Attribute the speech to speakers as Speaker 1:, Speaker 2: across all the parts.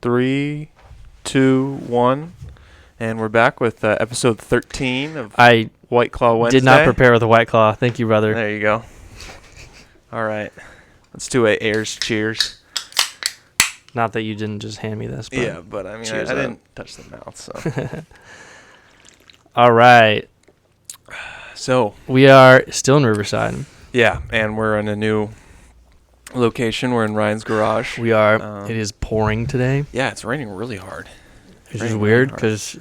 Speaker 1: 3, 2, 1, and we're back with episode 13 of White Claw Wednesday.
Speaker 2: Did not prepare with a White Claw. Thank you, brother.
Speaker 1: There you go. All right. Let's do a Ayers cheers.
Speaker 2: Not that you didn't just hand me this. But
Speaker 1: yeah, but I mean, I didn't touch the mouth, so.
Speaker 2: All right.
Speaker 1: So.
Speaker 2: We are still in Riverside.
Speaker 1: Yeah, and we're in a new location. We're in Ryan's garage.
Speaker 2: We are. It is pouring today.
Speaker 1: Yeah, it's raining really hard.
Speaker 2: Which is weird because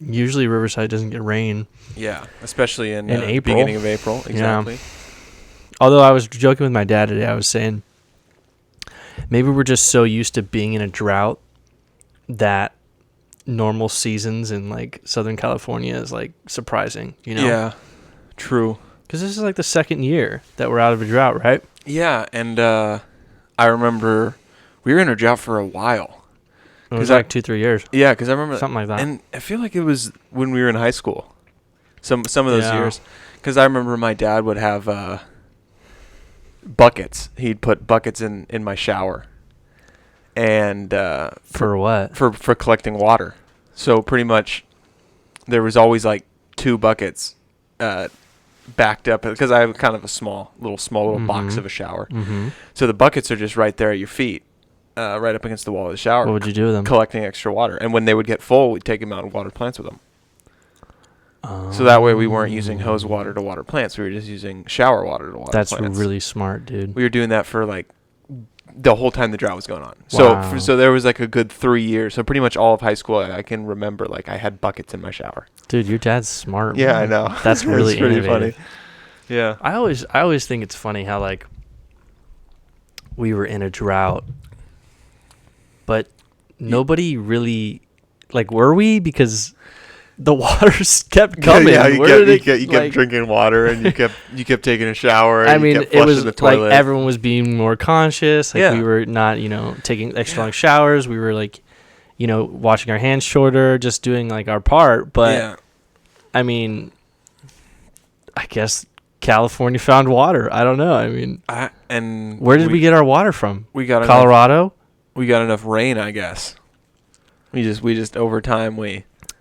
Speaker 2: usually Riverside doesn't get rain.
Speaker 1: Yeah, especially in
Speaker 2: April.
Speaker 1: Beginning of April. Exactly.
Speaker 2: Yeah. Although I was joking with my dad today, I was saying maybe we're just so used to being in a drought that normal seasons in like Southern California is like surprising, you know?
Speaker 1: Yeah, true.
Speaker 2: Because this is like the second year that we're out of a drought, right?
Speaker 1: Yeah, and I remember we were in a drought for a while.
Speaker 2: It was like 2-3 years.
Speaker 1: Yeah, because I remember
Speaker 2: something like that.
Speaker 1: And I feel like it was when we were in high school. Some of those years, because I remember my dad would have buckets. He'd put buckets in my shower, and
Speaker 2: for what?
Speaker 1: For collecting water. So pretty much, there was always like 2 buckets backed up because I have kind of a small little
Speaker 2: mm-hmm.
Speaker 1: box of a shower.
Speaker 2: Mm-hmm.
Speaker 1: So the buckets are just right there at your feet, right up against the wall of the shower.
Speaker 2: What would you do with them?
Speaker 1: Collecting extra water. And when they would get full, we'd take them out and water plants with them. So that way we weren't using hose water to water plants. We were just using shower water to water plants.
Speaker 2: That's really smart, dude.
Speaker 1: We were doing that for like the whole time the drought was going on.
Speaker 2: Wow.
Speaker 1: So there was like a good 3 years. So pretty much all of high school, I can remember like I had buckets in my shower.
Speaker 2: Dude, your dad's smart.
Speaker 1: Yeah,
Speaker 2: man.
Speaker 1: I know.
Speaker 2: That's really
Speaker 1: pretty
Speaker 2: innovative.
Speaker 1: funny. Yeah.
Speaker 2: I always think it's funny how like we were in a drought, but nobody really like were we because the water kept coming.
Speaker 1: Yeah, you kept drinking water and you kept taking a shower. And
Speaker 2: I mean,
Speaker 1: you kept
Speaker 2: it was
Speaker 1: the toilet.
Speaker 2: like everyone was being more conscious. Like we were not, taking extra long showers. We were like, washing our hands shorter, just doing like our part. But I mean, I guess California found water. I don't know. I mean, where did we get our water from?
Speaker 1: We got
Speaker 2: Colorado.
Speaker 1: We got enough rain, I guess. We just over time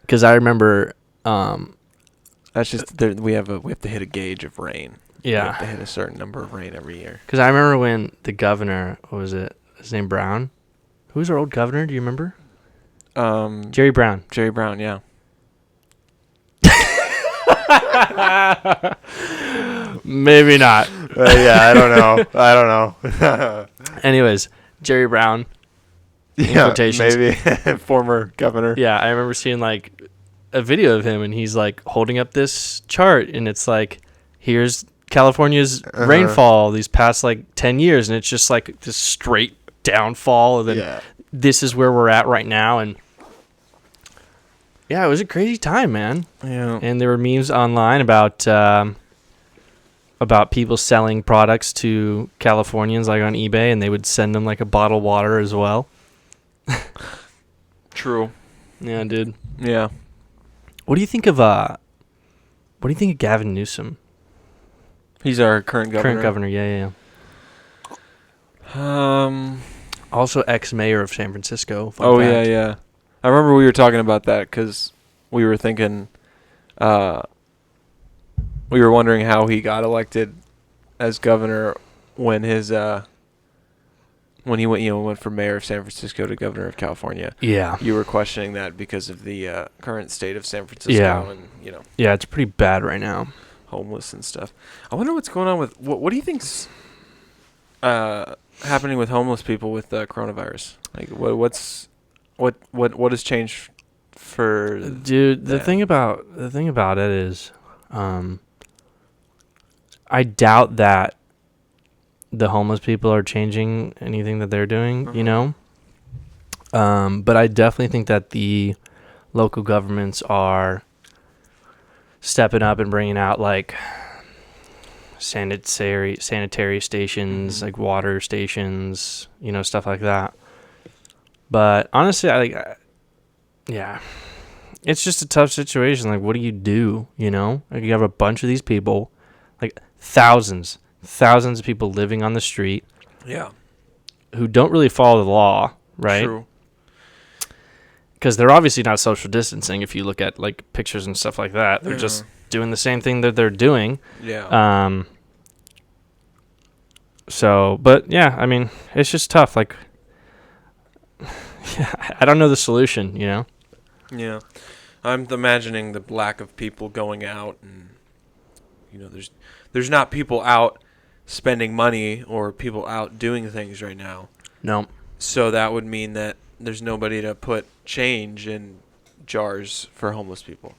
Speaker 2: because I remember.
Speaker 1: That's just we have to hit a gauge of rain.
Speaker 2: Yeah,
Speaker 1: we have to hit a certain number of rain every year.
Speaker 2: Because I remember when the governor, what was it? His name Brown. Who was our old governor? Do you remember? Jerry Brown.
Speaker 1: Jerry Brown. Yeah.
Speaker 2: Maybe not.
Speaker 1: Yeah, I don't know.
Speaker 2: Anyways, Jerry Brown.
Speaker 1: Yeah, maybe former governor.
Speaker 2: Yeah, I remember seeing like a video of him, and he's like holding up this chart, and it's like, here's California's rainfall these past like 10 years, and it's just like this straight downfall. And then this is where we're at right now, and yeah, it was a crazy time, man.
Speaker 1: Yeah, and
Speaker 2: there were memes online about people selling products to Californians like on eBay, and they would send them like a bottle of water as well.
Speaker 1: True.
Speaker 2: Yeah, dude.
Speaker 1: Yeah.
Speaker 2: What do you think of Gavin Newsom?
Speaker 1: He's our current governor.
Speaker 2: Current governor, yeah. Also ex-mayor of San Francisco.
Speaker 1: Fun fact. Yeah. I remember we were talking about that because we were thinking, we were wondering how he got elected as governor when his when he went from mayor of San Francisco to governor of California.
Speaker 2: Yeah.
Speaker 1: You were questioning that because of the current state of San Francisco.
Speaker 2: Yeah.
Speaker 1: And,
Speaker 2: Yeah, it's pretty bad right now.
Speaker 1: Homeless and stuff. I wonder what's going on with what do you think's happening with homeless people with coronavirus? Like what has changed for
Speaker 2: dude? The thing about it is, I doubt that the homeless people are changing anything that they're doing, but I definitely think that the local governments are stepping up and bringing out like sanitary stations, like water stations, stuff like that. But honestly, it's just a tough situation. Like, what do you do? Like, you have a bunch of these people, like thousands of people living on the street.
Speaker 1: Yeah.
Speaker 2: Who don't really follow the law, right?
Speaker 1: True.
Speaker 2: because they're obviously not social distancing. If you look at like pictures and stuff like that, they're just doing the same thing that they're doing.
Speaker 1: Yeah.
Speaker 2: So, but yeah, I mean, it's just tough. Like, I don't know the solution, you know?
Speaker 1: Yeah. I'm imagining the lack of people going out, and there's not people out spending money or people out doing things right now.
Speaker 2: No.
Speaker 1: So that would mean that there's nobody to put change in jars for homeless people.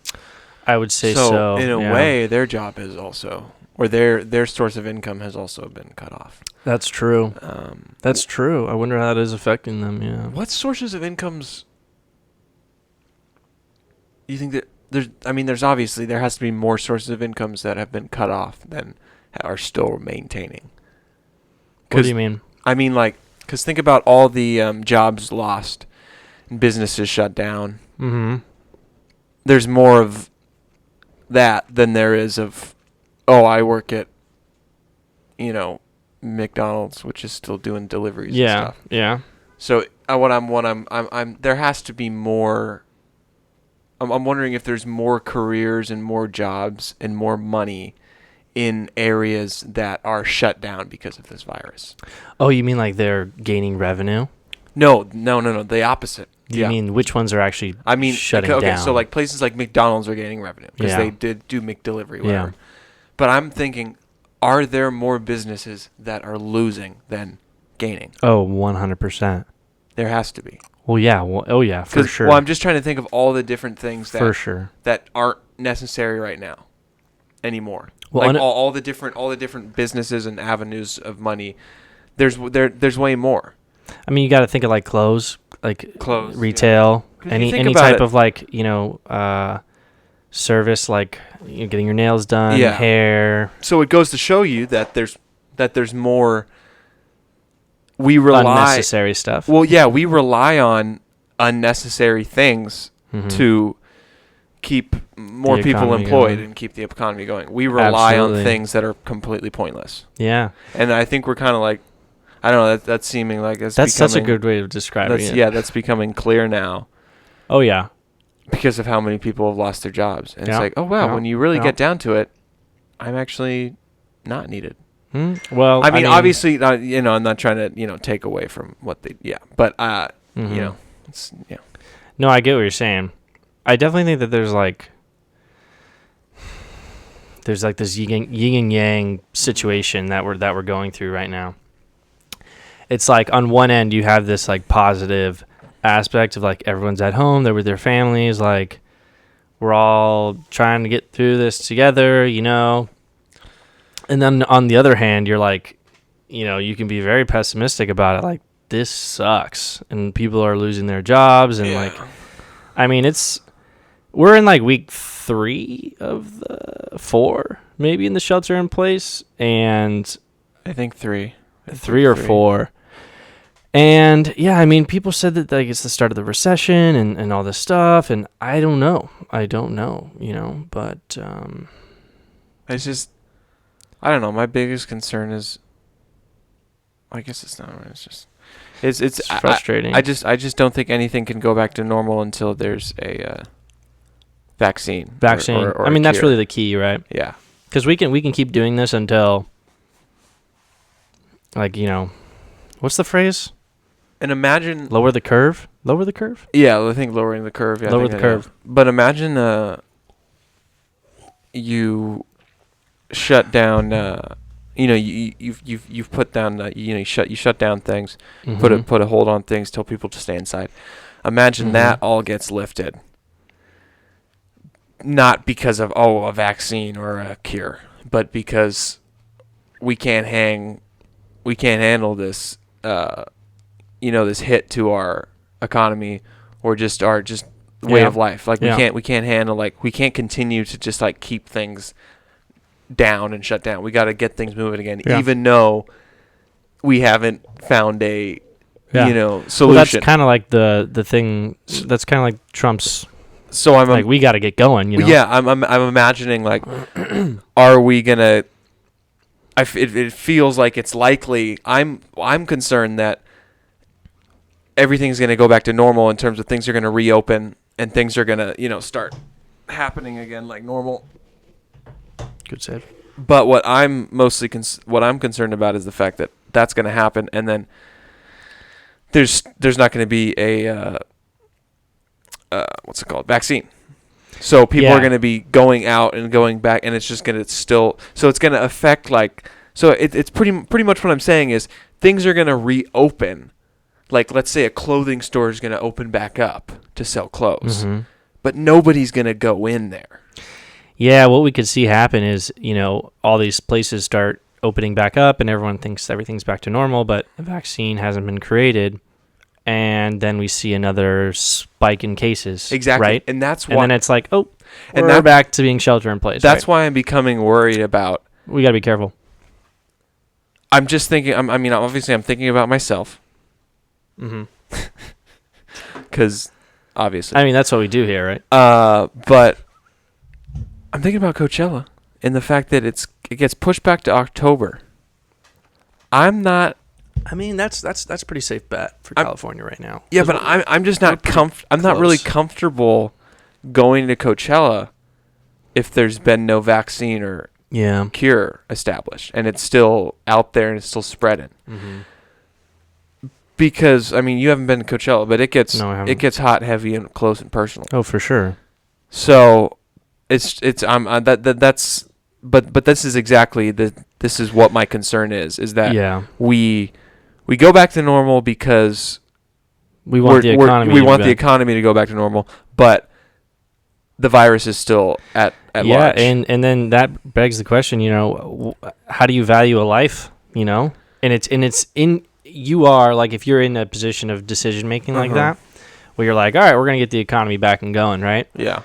Speaker 2: I would say so.
Speaker 1: In a way, their job is also, or their source of income has also been cut off.
Speaker 2: That's true. That's true. I wonder how that is affecting them. Yeah.
Speaker 1: What sources of incomes? You think that there's obviously there has to be more sources of incomes that have been cut off than are still maintaining.
Speaker 2: What do you mean?
Speaker 1: I mean, like, because think about all the jobs lost, and businesses shut down.
Speaker 2: Mm-hmm.
Speaker 1: There's more of that than there is of, I work at, McDonald's, which is still doing deliveries. And stuff.
Speaker 2: Yeah.
Speaker 1: So I'm there has to be more. I'm wondering if there's more careers and more jobs and more money in areas that are shut down because of this virus.
Speaker 2: Oh, you mean like they're gaining revenue?
Speaker 1: No. The opposite.
Speaker 2: You mean which ones are actually shutting down?
Speaker 1: So like places like McDonald's are gaining revenue because they did do McDelivery, whatever.
Speaker 2: Yeah.
Speaker 1: But I'm thinking, are there more businesses that are losing than gaining?
Speaker 2: Oh, 100%.
Speaker 1: There has to be.
Speaker 2: Well, yeah. For sure.
Speaker 1: Well, I'm just trying to think of all the different things that aren't necessary right now anymore. Well, like all the different businesses and avenues of money. There's way more.
Speaker 2: I mean, you got to think of like clothes, retail,
Speaker 1: yeah.
Speaker 2: any type of like service, like getting your nails done, hair.
Speaker 1: So it goes to show you that there's more. We rely
Speaker 2: unnecessary stuff.
Speaker 1: Well, yeah, we rely on unnecessary things to keep more people employed and keep the economy going. We rely on things that are completely pointless.
Speaker 2: Yeah,
Speaker 1: and I think we're kind of like, I don't know. That's seeming like
Speaker 2: that's such a good way of describing it.
Speaker 1: Yeah, that's becoming clear now.
Speaker 2: Oh yeah,
Speaker 1: because of how many people have lost their jobs, and it's like, oh wow, when you really get down to it, I'm actually not needed.
Speaker 2: Well,
Speaker 1: I mean, obviously, I'm not trying to, take away from what they, but, it's,
Speaker 2: No, I get what you're saying. I definitely think that there's this yin and yang situation that we're going through right now. It's like on one end you have this like positive aspect of like everyone's at home, they're with their families, like we're all trying to get through this together, And then on the other hand, you're like, you can be very pessimistic about it. Like, this sucks. And people are losing their jobs. And I mean, we're in like week 3 of the 4, maybe in the shelter in place. And
Speaker 1: I think 3.
Speaker 2: 3 or 4. And yeah, I mean, people said that like it's the start of the recession and all this stuff. And I don't know, but
Speaker 1: it's just, I don't know. My biggest concern is, I guess it's not. It's
Speaker 2: frustrating.
Speaker 1: I just don't think anything can go back to normal until there's a vaccine. Or
Speaker 2: I mean, that's really the key, right?
Speaker 1: Yeah.
Speaker 2: Because we can keep doing this until, like, what's the phrase?
Speaker 1: And imagine
Speaker 2: lower the curve. Lower the curve.
Speaker 1: Yeah, I think lowering the curve. Yeah,
Speaker 2: lower the curve.
Speaker 1: But imagine you shut down. You've put down. You shut down things. Put a hold on things. Tell people to stay inside. Imagine that all gets lifted. Not because of a vaccine or a cure, but because we can't handle this. This hit to our economy or just our way of life. Like we can't handle, like we can't continue to just like keep things down and shut down. We got to get things moving again, even though we haven't found a solution.
Speaker 2: Well, that's kind of like the thing. That's kind of like Trump's.
Speaker 1: So I'm
Speaker 2: like, we got to get going.
Speaker 1: Yeah, I'm imagining like, are we gonna? It feels like it's likely. I'm concerned that everything's going to go back to normal in terms of things are going to reopen and things are going to, start happening again like normal.
Speaker 2: Good save.
Speaker 1: But what I'm mostly what I'm concerned about is the fact that that's going to happen, and then there's not going to be a what's it called, vaccine. So people are going to be going out and going back, and it's just going to so it's going to affect it's pretty much what I'm saying is things are going to reopen. Like, let's say a clothing store is going to open back up to sell clothes, but nobody's going to go in there.
Speaker 2: Yeah, what we could see happen is, all these places start opening back up and everyone thinks everything's back to normal, but a vaccine hasn't been created. And then we see another spike in cases.
Speaker 1: Exactly.
Speaker 2: Right?
Speaker 1: And that's why.
Speaker 2: And then it's like, we're back to being shelter in place.
Speaker 1: That's why I'm becoming worried about.
Speaker 2: We got to be careful.
Speaker 1: I'm just thinking, obviously I'm thinking about myself. Because, obviously.
Speaker 2: That's what we do here, right?
Speaker 1: But I'm thinking about Coachella and the fact that it gets pushed back to October. I'm not.
Speaker 2: That's a pretty safe bet for California right now.
Speaker 1: Yeah, but I'm just not I'm not really comfortable going to Coachella if there's been no vaccine or cure established and it's still out there and it's still spreading. Because you haven't been to Coachella, but it gets hot, heavy, and close and personal.
Speaker 2: Oh, for sure.
Speaker 1: So it's that's but this is exactly this is what my concern is that we go back to normal because
Speaker 2: we want the
Speaker 1: economy to go back to normal, but the virus is still at large.
Speaker 2: Yeah, and then that begs the question, how do you value a life, And it's in you are like, if you're in a position of decision making like that, where you're like, all right, we're going to get the economy back and going, right?
Speaker 1: Yeah.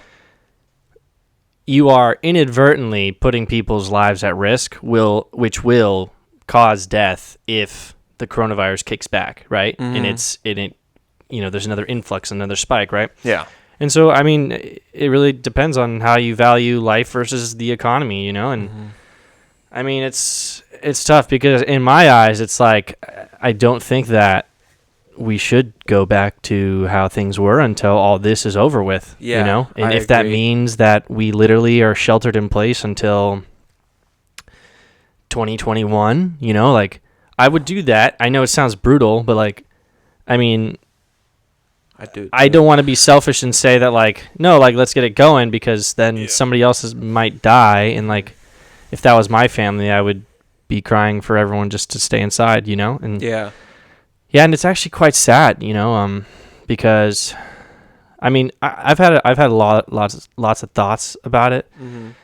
Speaker 2: You are inadvertently putting people's lives at risk, which will cause death if the coronavirus kicks back, right? And there's another influx, another spike, right?
Speaker 1: Yeah.
Speaker 2: And so, it really depends on how you value life versus the economy, and it's tough because in my eyes, it's like, I don't think that we should go back to how things were until all this is over with, And if that means that we literally are sheltered in place until 2021, I would do that. I know it sounds brutal, but I don't want to be selfish and say that no, let's get it going, because then somebody else might die. And if that was my family, I would be crying for everyone just to stay inside, And yeah, and it's actually quite sad, because I've had lots of thoughts about it,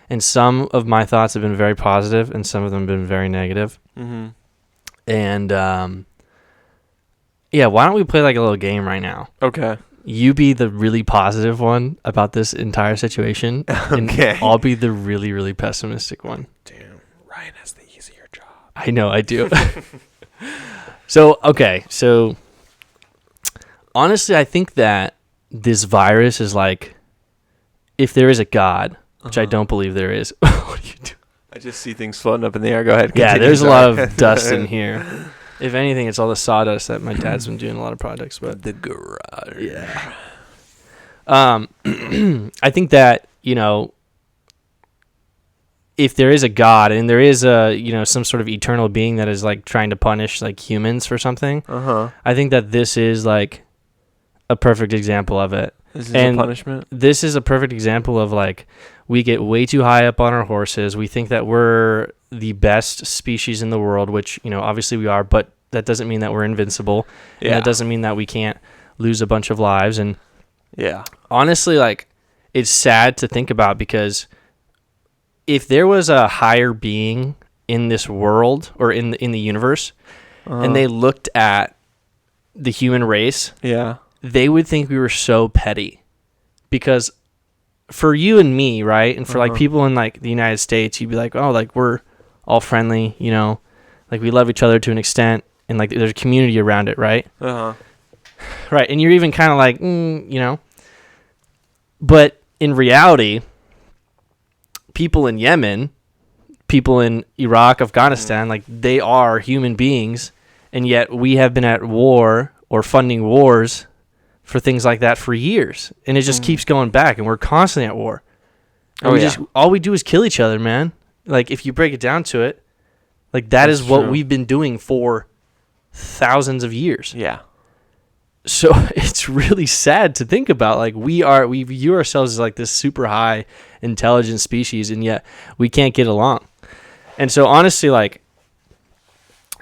Speaker 2: and some of my thoughts have been very positive, and some of them have been very negative. And why don't we play a little game right now?
Speaker 1: Okay.
Speaker 2: You be the really positive one about this entire situation, and I'll be the really, really pessimistic one.
Speaker 1: Damn, Ryan has the easier job.
Speaker 2: I know, I do. So honestly, I think that this virus is if there is a God, which I don't believe there is. What do you do?
Speaker 1: I just see things floating up in the air. Go ahead.
Speaker 2: Yeah, there's a lot of dust in here. If anything, it's all the sawdust that my dad's been doing a lot of projects with.
Speaker 1: The garage.
Speaker 2: Yeah. I think that, if there is a God and there is some sort of eternal being that is trying to punish humans for something, I think that this is a perfect example of it.
Speaker 1: This is a punishment?
Speaker 2: This is a perfect example of we get way too high up on our horses. We think that we're the best species in the world, which, obviously we are, but that doesn't mean that we're invincible. Yeah. And that doesn't mean that we can't lose a bunch of lives. And honestly, it's sad to think about, because if there was a higher being in this world or in the universe, and they looked at the human race, they would think we were so petty. Because for you and me, right, and for people in the United States, you'd be like, oh, we're all friendly, we love each other to an extent, and there's a community around it, right? Right, and you're even kind of but in reality, people in Yemen, people in Iraq, Afghanistan, they are human beings, and yet we have been at war or funding wars for things like that for years, and it just keeps going back, and we're constantly at war. And all we do is kill each other, man. Like, if you break it down to it, like that's is what we've been doing for thousands of years.
Speaker 1: Yeah.
Speaker 2: So it's really sad to think about. Like, we view ourselves as like this super high intelligent species, and yet we can't get along. And so honestly, like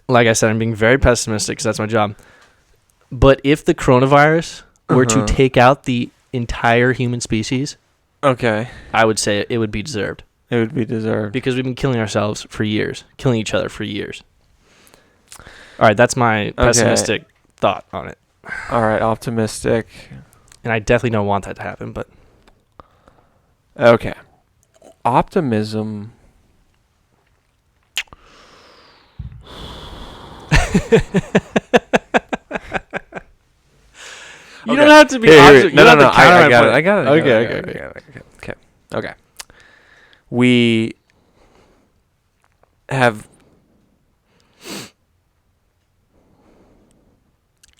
Speaker 2: I said, I'm being very pessimistic because that's my job. But if the coronavirus were to take out the entire human species,
Speaker 1: okay,
Speaker 2: I would say it would be deserved.
Speaker 1: It would be deserved.
Speaker 2: Because we've been killing ourselves for years, killing each other for years. All right, that's my pessimistic thought on it.
Speaker 1: All right, optimistic.
Speaker 2: And I definitely don't want that to happen, but...
Speaker 1: Okay. Optimism...
Speaker 2: You don't have to be optimistic.
Speaker 1: No, I got it. Okay. We have...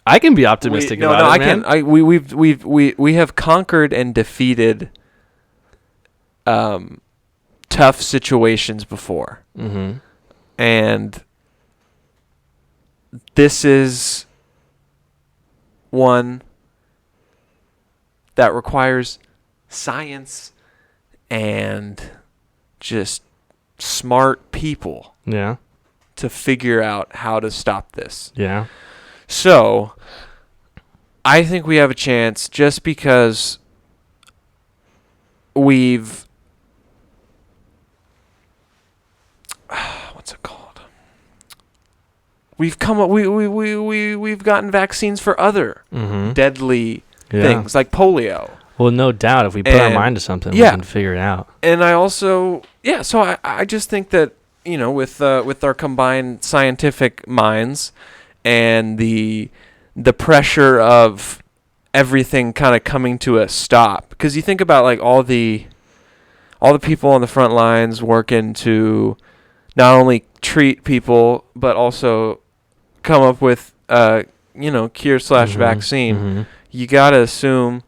Speaker 2: I can be optimistic about it, man.
Speaker 1: We have conquered and defeated tough situations before.
Speaker 2: Mm-hmm.
Speaker 1: And this is one that requires science and just smart people to figure out how to stop this.
Speaker 2: Yeah.
Speaker 1: So, I think we have a chance just because we've... what's it called? We've come up... We've gotten vaccines for other deadly things, like polio.
Speaker 2: Well, no doubt. If we put our mind to something, we can figure it out.
Speaker 1: And I also... Yeah, so I just think that, with our combined scientific minds... and the pressure of everything kind of coming to a stop, because you think about like all the people on the front lines working to not only treat people but also come up with cure / vaccine. You gotta assume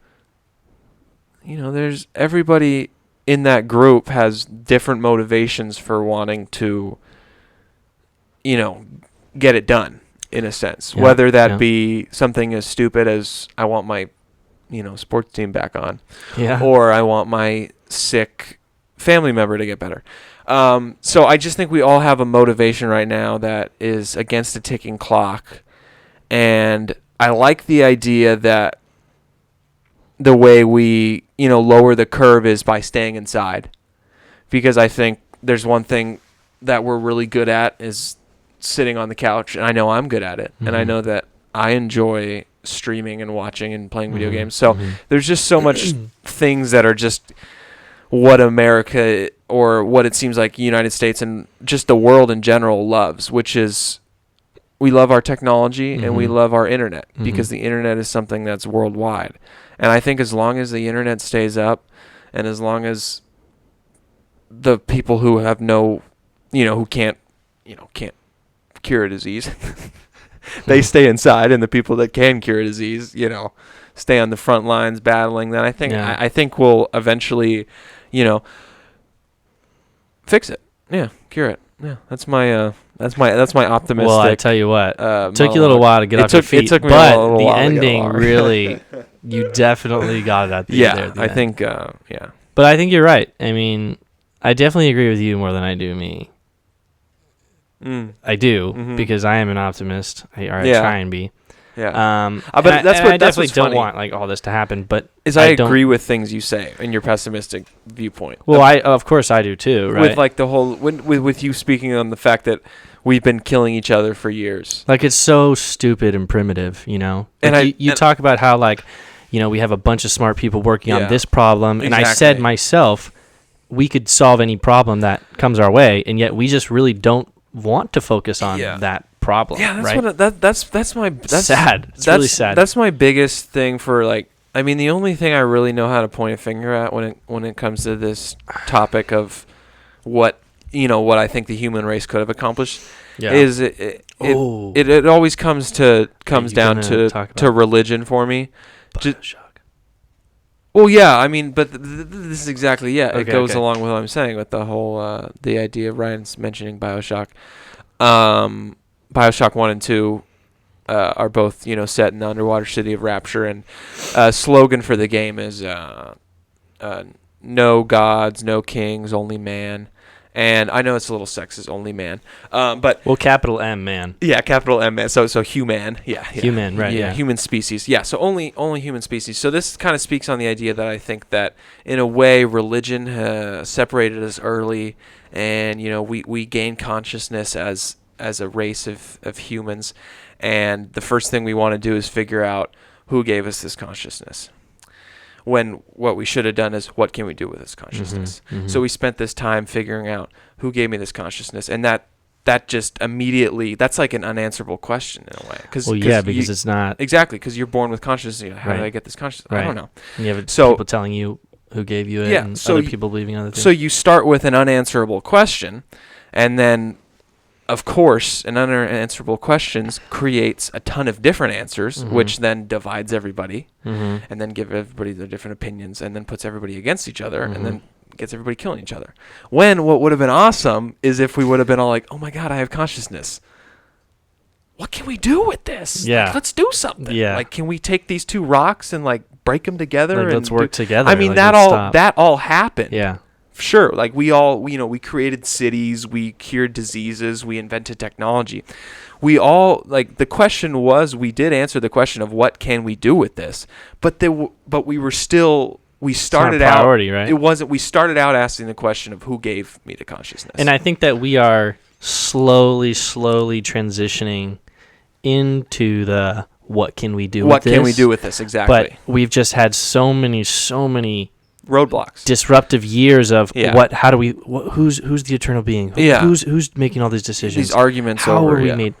Speaker 1: there's everybody in that group has different motivations for wanting to get it done. In a sense, whether that be something as stupid as I want my, sports team back on, or I want my sick family member to get better. So I just think we all have a motivation right now that is against a ticking clock, and I like the idea that the way we, lower the curve is by staying inside, because I think there's one thing that we're really good at is sitting on the couch, and I know I'm good at it, and I know that I enjoy streaming and watching and playing video games. So there's just so much things that are just what America, or what it seems like the United States and just the world in general loves, which is we love our technology and we love our internet, because the internet is something that's worldwide. And I think as long as the internet stays up, and as long as the people who have who can't cure a disease, they stay inside, and the people that can cure a disease, stay on the front lines battling, then I think we'll eventually, fix it. Yeah, cure it. Yeah, that's my optimistic.
Speaker 2: Well, I tell you what, took you a little while to get off your feet, but the ending really, you definitely got it at the end.
Speaker 1: Yeah, I think,
Speaker 2: But I think you're right. I mean, I definitely agree with you more than I do me. I do, because I am an optimist. I try and be.
Speaker 1: Yeah.
Speaker 2: But I definitely don't want like all this to happen. But
Speaker 1: I agree with things you say in your pessimistic viewpoint.
Speaker 2: Well, of course I do too. Right.
Speaker 1: With like the whole with you speaking on the fact that we've been killing each other for years.
Speaker 2: Like, it's so stupid and primitive, Like, and you talk about how like, we have a bunch of smart people working on this problem, and I said myself, we could solve any problem that comes our way, and yet we just really don't want to focus on that problem.
Speaker 1: Yeah, that's
Speaker 2: sad. It's really sad.
Speaker 1: That's my biggest thing for like. I mean, the only thing I really know how to point a finger at when it comes to this topic of what I think the human race could have accomplished
Speaker 2: Yeah.
Speaker 1: is
Speaker 2: Oh.
Speaker 1: it always comes down
Speaker 2: gonna talk about
Speaker 1: to religion for me.
Speaker 2: BioShock.
Speaker 1: Well, yeah, I mean, but this is exactly, yeah, it
Speaker 2: Okay,
Speaker 1: goes
Speaker 2: okay.
Speaker 1: along with what I'm saying with the whole, the idea of Ryan's mentioning BioShock. BioShock 1 and 2 are both, set in the underwater city of Rapture, and slogan for the game is no gods, no kings, only man. And I know it's a little sexist, only man. But
Speaker 2: Well, capital M, man.
Speaker 1: yeah, capital M man. So human. Yeah.
Speaker 2: Human, right, yeah.
Speaker 1: Human species. Yeah, so only human species. So this kind of speaks on the idea that I think that in a way religion separated us early, and we gain consciousness as a race of humans, and the first thing we want to do is figure out who gave us this consciousness. When what we should have done is, what can we do with this consciousness?
Speaker 2: Mm-hmm.
Speaker 1: So we spent this time figuring out who gave me this consciousness, and that just immediately, that's like an unanswerable question in a way.
Speaker 2: Because it's not.
Speaker 1: Exactly, because you're born with consciousness. How
Speaker 2: Right.
Speaker 1: did I get this consciousness?
Speaker 2: Right.
Speaker 1: I don't know.
Speaker 2: And you have
Speaker 1: So-
Speaker 2: people telling you who gave you it,
Speaker 1: Yeah,
Speaker 2: and
Speaker 1: so
Speaker 2: other
Speaker 1: y-
Speaker 2: people believing other things.
Speaker 1: So you start with an unanswerable question, and then, of course, an unanswerable questions creates a ton of different answers,
Speaker 2: Mhm.
Speaker 1: which then divides everybody,
Speaker 2: Mm-hmm.
Speaker 1: and then give everybody their different opinions, and then puts everybody against each other, and then gets everybody killing each other. When what would have been awesome is if we would have been all like, oh my God, I have consciousness. What can we do with this?
Speaker 2: Yeah.
Speaker 1: Like, let's do something.
Speaker 2: Yeah.
Speaker 1: Like, can we take these two rocks and like break them together?
Speaker 2: Like,
Speaker 1: and
Speaker 2: let's work together.
Speaker 1: I mean,
Speaker 2: Like,
Speaker 1: that
Speaker 2: let's
Speaker 1: all
Speaker 2: stop.
Speaker 1: that all happened.
Speaker 2: Yeah.
Speaker 1: Sure, like we created cities, we cured diseases, we invented technology. We all, like, the question was, we did answer the question of what can we do with this, but we were still, we started
Speaker 2: it's not a priority,
Speaker 1: out.
Speaker 2: right?
Speaker 1: It wasn't. We started out asking the question of who gave me the consciousness.
Speaker 2: And I think that we are slowly transitioning into the what can we do
Speaker 1: what
Speaker 2: with this?
Speaker 1: can we do with this exactly?
Speaker 2: But we've just had so many
Speaker 1: Roadblocks.
Speaker 2: disruptive years of
Speaker 1: Yeah.
Speaker 2: how do we who's the eternal being?
Speaker 1: Yeah.
Speaker 2: Who's making all these decisions?
Speaker 1: These arguments
Speaker 2: How
Speaker 1: over.
Speaker 2: are we
Speaker 1: yeah.
Speaker 2: made?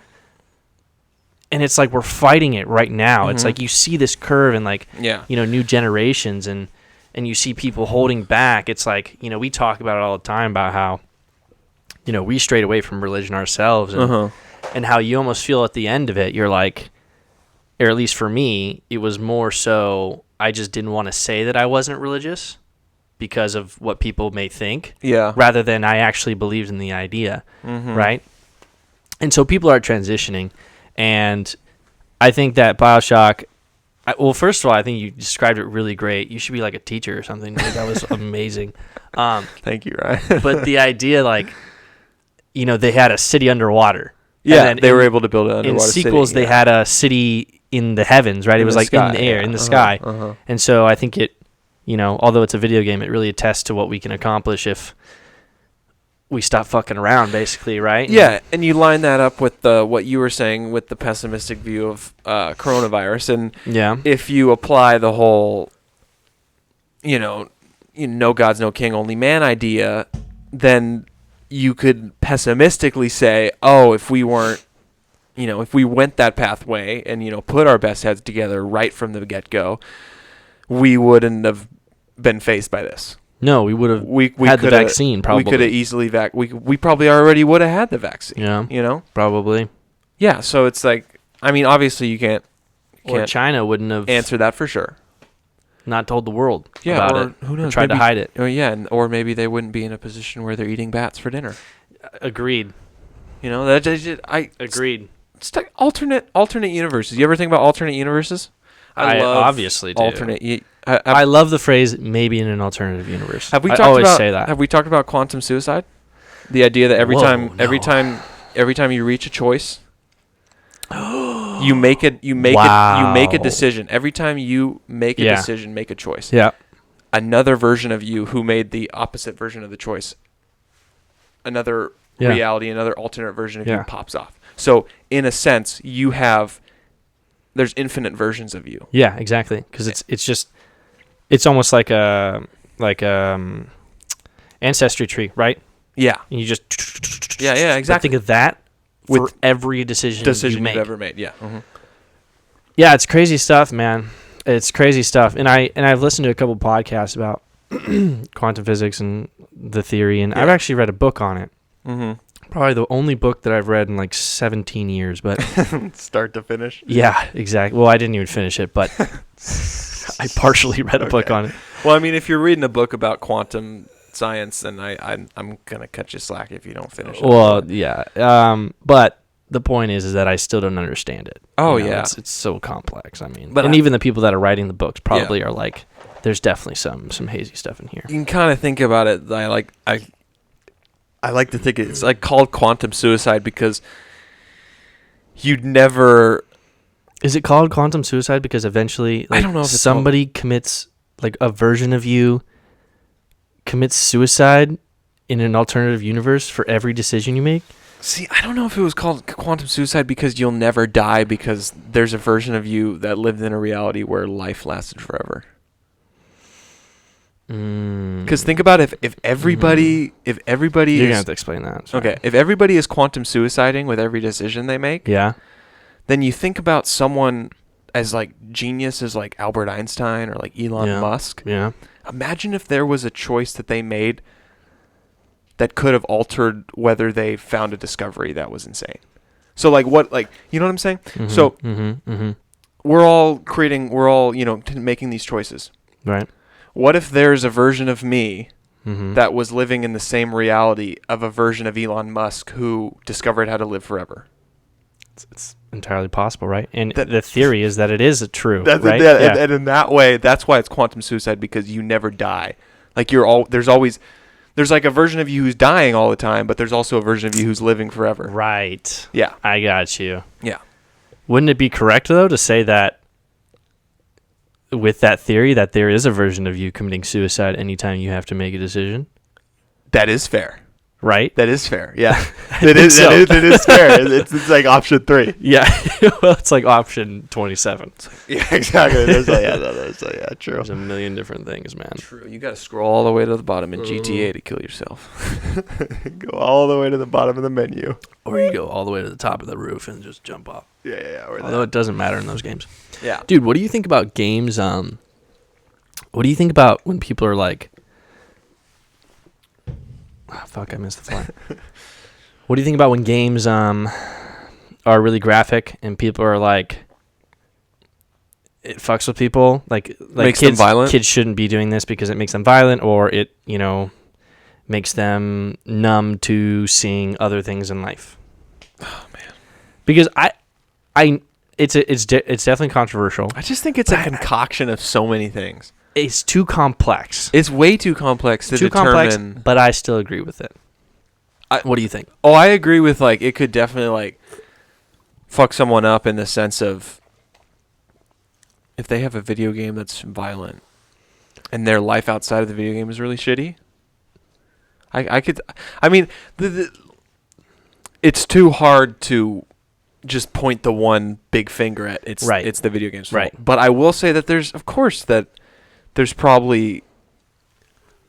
Speaker 2: And it's like we're fighting it right now. It's
Speaker 1: Mhm.
Speaker 2: like you see this curve and like
Speaker 1: Yeah.
Speaker 2: new generations and you see people holding back. It's like, we talk about it all the time about how we strayed away from religion ourselves and how you almost feel at the end of it, you're like, or at least for me, it was more so I just didn't want to say that I wasn't religious because of what people may think,
Speaker 1: Yeah.
Speaker 2: rather than I actually believed in the idea,
Speaker 1: Mhm.
Speaker 2: right? And so people are transitioning, and I think that BioShock, well, first of all, I think you described it really great. You should be like a teacher or something. Dude. That was amazing.
Speaker 1: Thank you, Ryan.
Speaker 2: But the idea, like, they had a city underwater.
Speaker 1: Yeah,
Speaker 2: And then
Speaker 1: they were able to build an underwater
Speaker 2: in sequels,
Speaker 1: city.
Speaker 2: they had a city in the heavens, right? It was like in the air, in the sky. And so I think it, although it's a video game, it really attests to what we can accomplish if we stop fucking around, basically, right?
Speaker 1: Yeah, and you line that up with what you were saying with the pessimistic view of coronavirus, and
Speaker 2: Yeah.
Speaker 1: if you apply the whole, no gods, no king, only man idea, then you could pessimistically say, oh, if we weren't, if we went that pathway and, put our best heads together right from the get-go, we wouldn't have been faced by this.
Speaker 2: No, we would have
Speaker 1: We
Speaker 2: had the
Speaker 1: coulda-
Speaker 2: vaccine, probably.
Speaker 1: We could have easily we probably already would have had the vaccine.
Speaker 2: Yeah. Probably.
Speaker 1: Yeah, so it's like, I mean, obviously you can't
Speaker 2: Or China wouldn't have
Speaker 1: answer that for sure.
Speaker 2: not told the world
Speaker 1: Yeah,
Speaker 2: about
Speaker 1: or
Speaker 2: it.
Speaker 1: who knows?
Speaker 2: Tried to
Speaker 1: maybe-
Speaker 2: hide it.
Speaker 1: Oh yeah, or maybe they wouldn't be in a position where they're eating bats for dinner.
Speaker 2: Agreed. Agreed.
Speaker 1: It's like alternate universes. You ever think about alternate universes?
Speaker 2: I
Speaker 1: love
Speaker 2: obviously do.
Speaker 1: alternate.
Speaker 2: I love the phrase "maybe in an alternative universe."
Speaker 1: Have we
Speaker 2: I
Speaker 1: talked
Speaker 2: always
Speaker 1: about?
Speaker 2: say that.
Speaker 1: Have we talked about quantum suicide? The idea that every
Speaker 2: Whoa,
Speaker 1: time you reach a choice, you make a
Speaker 2: Wow.
Speaker 1: decision. Every time you make a
Speaker 2: Yeah.
Speaker 1: decision, make a choice.
Speaker 2: Yeah.
Speaker 1: Another version of you who made the opposite version of the choice, another
Speaker 2: Yeah.
Speaker 1: reality, another alternate version of
Speaker 2: Yeah.
Speaker 1: you pops off. So in a sense, there's infinite versions of you.
Speaker 2: Yeah, exactly. Because it's almost like a ancestry tree, right?
Speaker 1: Yeah.
Speaker 2: And you just
Speaker 1: Yeah,
Speaker 2: But
Speaker 1: exactly.
Speaker 2: think of that for
Speaker 1: With
Speaker 2: every decision you make.
Speaker 1: you've ever made. Yeah. Mm-hmm.
Speaker 2: Yeah, it's crazy stuff, man. It's crazy stuff. And I've listened to a couple podcasts about quantum physics and the theory, and I've
Speaker 1: Yeah.
Speaker 2: actually read a book on it
Speaker 1: Mm-hmm.
Speaker 2: Probably the only book that I've read in like 17 years, but
Speaker 1: Start to finish.
Speaker 2: yeah, exactly. Well, I didn't even finish it, but I partially read a book on it.
Speaker 1: Well, I mean, if you're reading a book about quantum science, then I'm gonna cut you slack if you don't finish it.
Speaker 2: Well, yeah. But the point is that I still don't understand it.
Speaker 1: Oh,
Speaker 2: You know,
Speaker 1: yeah.
Speaker 2: it's so complex. I mean,
Speaker 1: But
Speaker 2: and
Speaker 1: I-
Speaker 2: even the people that are writing the books probably are like, there's definitely some hazy stuff in here.
Speaker 1: You can kind of think about it. I like to think it's like called quantum suicide because you'd never.
Speaker 2: Is it called quantum suicide because eventually, like,
Speaker 1: I don't know if it's
Speaker 2: somebody commits, like, a version of you commits suicide in an alternative universe for every decision you make?
Speaker 1: See, I don't know if it was called quantum suicide because you'll never die because there's a version of you that lived in a reality where life lasted forever. Because think about if everybody
Speaker 2: You're
Speaker 1: is
Speaker 2: gonna have to explain that. Sorry.
Speaker 1: okay, if everybody is quantum suiciding with every decision they make,
Speaker 2: Yeah.
Speaker 1: then you think about someone as like geniuses like Albert Einstein or like Elon Musk.
Speaker 2: Yeah.
Speaker 1: Imagine if there was a choice that they made that could have altered whether they found a discovery that was insane. So like you know what I'm saying? So we're all making these choices.
Speaker 2: Right.
Speaker 1: What if there's a version of me
Speaker 2: Mm-hmm.
Speaker 1: that was living in the same reality of a version of Elon Musk who discovered how to live forever?
Speaker 2: It's entirely possible, right? And
Speaker 1: That-
Speaker 2: the theory is that it is true,
Speaker 1: That's
Speaker 2: right?
Speaker 1: and in that way, that's why it's quantum suicide, because you never die. Like there's like a version of you who's dying all the time, but there's also a version of you who's living forever.
Speaker 2: Right.
Speaker 1: Yeah.
Speaker 2: I got you.
Speaker 1: Yeah.
Speaker 2: Wouldn't it be correct, though, to say that with that theory that there is a version of you committing suicide anytime you have to make a decision?
Speaker 1: That is fair.
Speaker 2: Right?
Speaker 1: That is fair. Yeah.
Speaker 2: think so.
Speaker 1: It is fair. It's like option 3.
Speaker 2: Yeah. Well, it's like option 27.
Speaker 1: Yeah, exactly. True.
Speaker 2: There's a million different things, man.
Speaker 1: True. You got to scroll all the way to the bottom in GTA to kill yourself. Go all the way to the bottom of the menu.
Speaker 2: Or you go all the way to the top of the roof and just jump off.
Speaker 1: Yeah.
Speaker 2: Although it doesn't matter in those games.
Speaker 1: Yeah.
Speaker 2: Dude, what do you think about games? What do you think about when people are like, fuck, I missed the fly. What do you think about when games are really graphic and people are like, it fucks with people? Like
Speaker 1: Makes
Speaker 2: kids,
Speaker 1: them violent?
Speaker 2: Kids shouldn't be doing this because it makes them violent, or it, makes them numb to seeing other things in life.
Speaker 1: Oh man.
Speaker 2: Because it's definitely controversial.
Speaker 1: I just think it's a concoction of so many things.
Speaker 2: It's too complex.
Speaker 1: It's way too complex to determine.
Speaker 2: But I still agree with it. What do you think?
Speaker 1: Oh, I agree with it could definitely fuck someone up in the sense of if they have a video game that's violent and their life outside of the video game is really shitty. It's too hard to just point the one big finger at it's the video game's fault.
Speaker 2: Right.
Speaker 1: But I will say that there's probably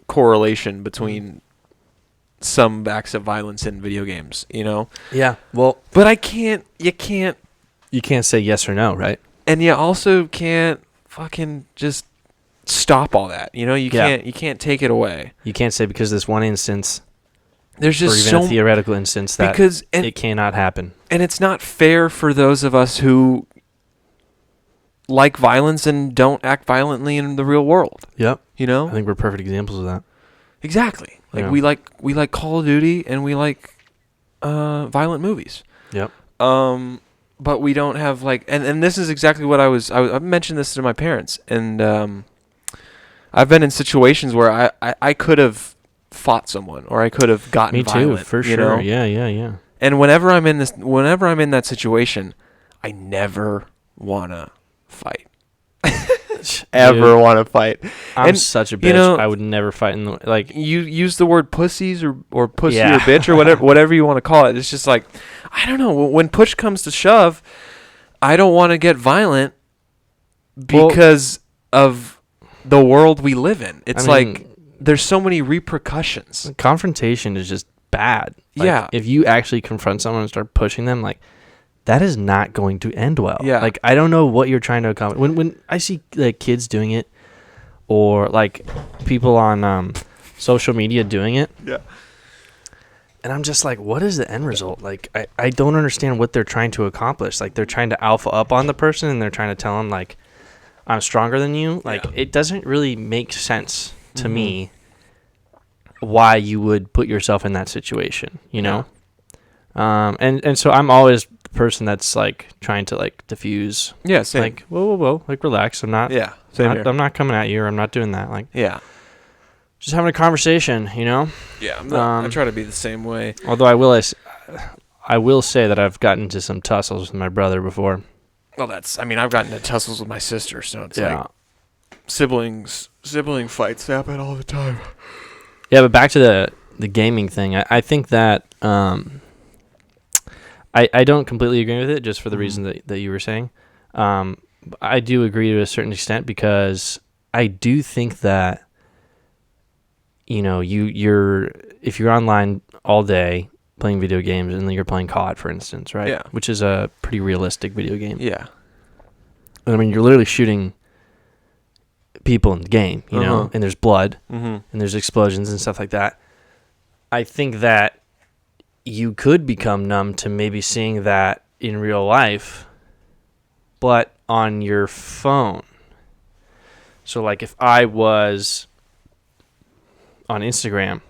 Speaker 1: correlation between some acts of violence in video games,
Speaker 2: Yeah. Well,
Speaker 1: but you can't
Speaker 2: say yes or no, right?
Speaker 1: and you also can't fucking just stop all that. You can't take it away.
Speaker 2: You can't say because this one instance,
Speaker 1: There's
Speaker 2: or
Speaker 1: just
Speaker 2: even
Speaker 1: so
Speaker 2: a theoretical instance, that it cannot happen.
Speaker 1: And it's not fair for those of us who like violence and don't act violently in the real world.
Speaker 2: Yep.
Speaker 1: I
Speaker 2: think we're perfect examples of that.
Speaker 1: Exactly.
Speaker 2: Yeah.
Speaker 1: We like Call of Duty and we like violent movies.
Speaker 2: Yep.
Speaker 1: But we don't have and this is exactly what I mentioned this to my parents, and I've been in situations where I could have fought someone or I could have gotten violent.
Speaker 2: Me too, for sure. Yeah.
Speaker 1: And whenever I'm in that situation, I never wanna fight. Ever want to fight?
Speaker 2: I'm such a bitch. I would never fight in the
Speaker 1: You use the word pussies or pussy
Speaker 2: Yeah.
Speaker 1: or bitch or whatever you want to call it. It's just I don't know. When push comes to shove, I don't want to get violent because of the world we live in. It's there's so many repercussions.
Speaker 2: Confrontation is just bad.
Speaker 1: Yeah.
Speaker 2: If you actually confront someone and start pushing them, that is not going to end well.
Speaker 1: Yeah.
Speaker 2: I don't know what you're trying to accomplish. When I see kids doing it, or people on social media doing it,
Speaker 1: Yeah.
Speaker 2: And I'm just like, what is the end result? Like, I don't understand what they're trying to accomplish. Like, they're trying to alpha up on the person, and they're trying to tell them, like, I'm stronger than you. Like, it doesn't really make sense to me why you would put yourself in that situation, you know? And so I'm always the person that's, like, trying to, like, diffuse.
Speaker 1: Yeah, same.
Speaker 2: Like, whoa. Like, relax. I'm not.
Speaker 1: Yeah, same here.
Speaker 2: I'm not coming at you, or I'm not doing that. Like,
Speaker 1: yeah.
Speaker 2: just having a conversation, you know?
Speaker 1: Yeah, I try to be the same way.
Speaker 2: Although I will say that I've gotten into some tussles with my brother before.
Speaker 1: Well, I've gotten into tussles with my sister, so it's like sibling fights happen all the time.
Speaker 2: Yeah, but back to the gaming thing. I think that I don't completely agree with it, just for the reason that you were saying. I do agree to a certain extent, because I do think that, you know, if you're online all day playing video games, and then you're playing COD, for instance, right?
Speaker 1: Yeah.
Speaker 2: Which is a pretty realistic video game.
Speaker 1: Yeah.
Speaker 2: I mean, you're literally shooting people in the game, you know, and there's blood, and there's explosions and stuff like that. I think that you could become numb to maybe seeing that in real life, but on your phone. So, like, if I was on Instagram,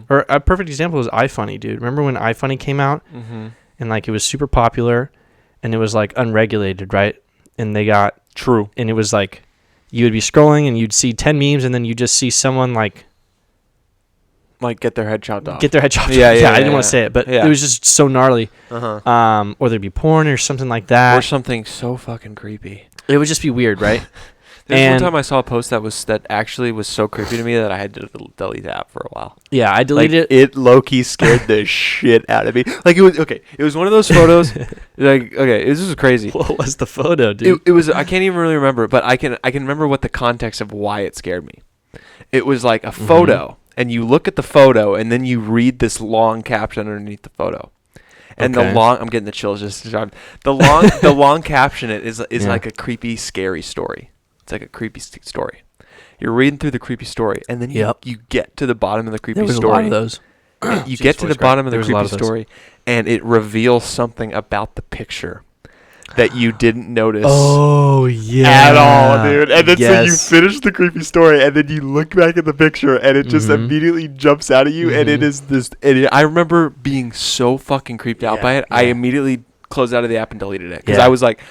Speaker 2: or a perfect example is iFunny, dude. Remember when iFunny came out, and, like, it was super popular, and it was, like, unregulated, right? And they got and it was like, you would be scrolling and you'd see 10 memes, and then you just see someone like
Speaker 1: get their head chopped off.
Speaker 2: Yeah, I didn't want to say it, but it was just so gnarly. Or there'd be porn or something like that,
Speaker 1: or something so fucking creepy.
Speaker 2: It would just be weird, right?
Speaker 1: There's one time I saw a post that actually was so creepy to me that I had to delete the app for a while.
Speaker 2: Yeah, I deleted it.
Speaker 1: It low-key scared the shit out of me. Like, it was one of those photos. This is crazy.
Speaker 2: What was the photo, dude?
Speaker 1: It was, I can't even really remember, but I can remember what the context of why it scared me. It was like a photo, and you look at the photo, and then you read this long caption underneath the photo. And I'm getting the chills just the long caption is like a creepy, scary story. It's like a creepy story. You're reading through the creepy story, and then you get to the bottom of the creepy story.
Speaker 2: There was a lot of those.
Speaker 1: You get to the bottom of the creepy story, and it reveals something about the picture that you didn't notice.
Speaker 2: Oh, yeah.
Speaker 1: At all, dude. And then so you finish the creepy story, and then you look back at the picture, and it just immediately jumps out at you, and it is this. I remember being so fucking creeped out by it. I immediately closed out of the app and deleted it, because I was like,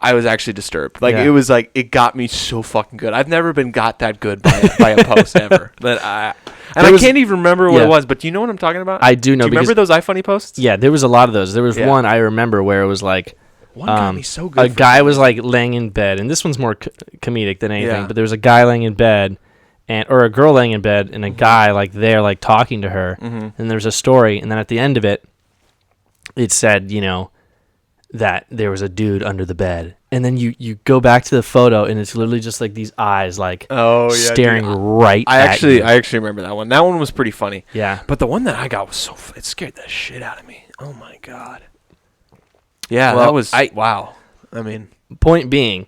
Speaker 1: I was actually disturbed. Like, it was like, it got me so fucking good. I've never been got that good by a post ever. But I can't even remember what it was. But do you know what I'm talking about?
Speaker 2: I do know.
Speaker 1: Do you remember those iFunny posts?
Speaker 2: Yeah, there was a lot of those. There was one I remember where it was like,
Speaker 1: one got me so good.
Speaker 2: A guy was like laying in bed, and this one's more comedic than anything. But there was a guy laying in bed, or a girl laying in bed, and a guy like there, like talking to her. And there's a story, and then at the end of it, it said, you know, that there was a dude under the bed, and then you go back to the photo, and it's literally just like these eyes, like staring right at you.
Speaker 1: I actually remember that one. That one was pretty funny.
Speaker 2: Yeah,
Speaker 1: but the one that I got was it scared the shit out of me. Oh my god. Yeah,
Speaker 2: well,
Speaker 1: that was wow. I mean,
Speaker 2: point being,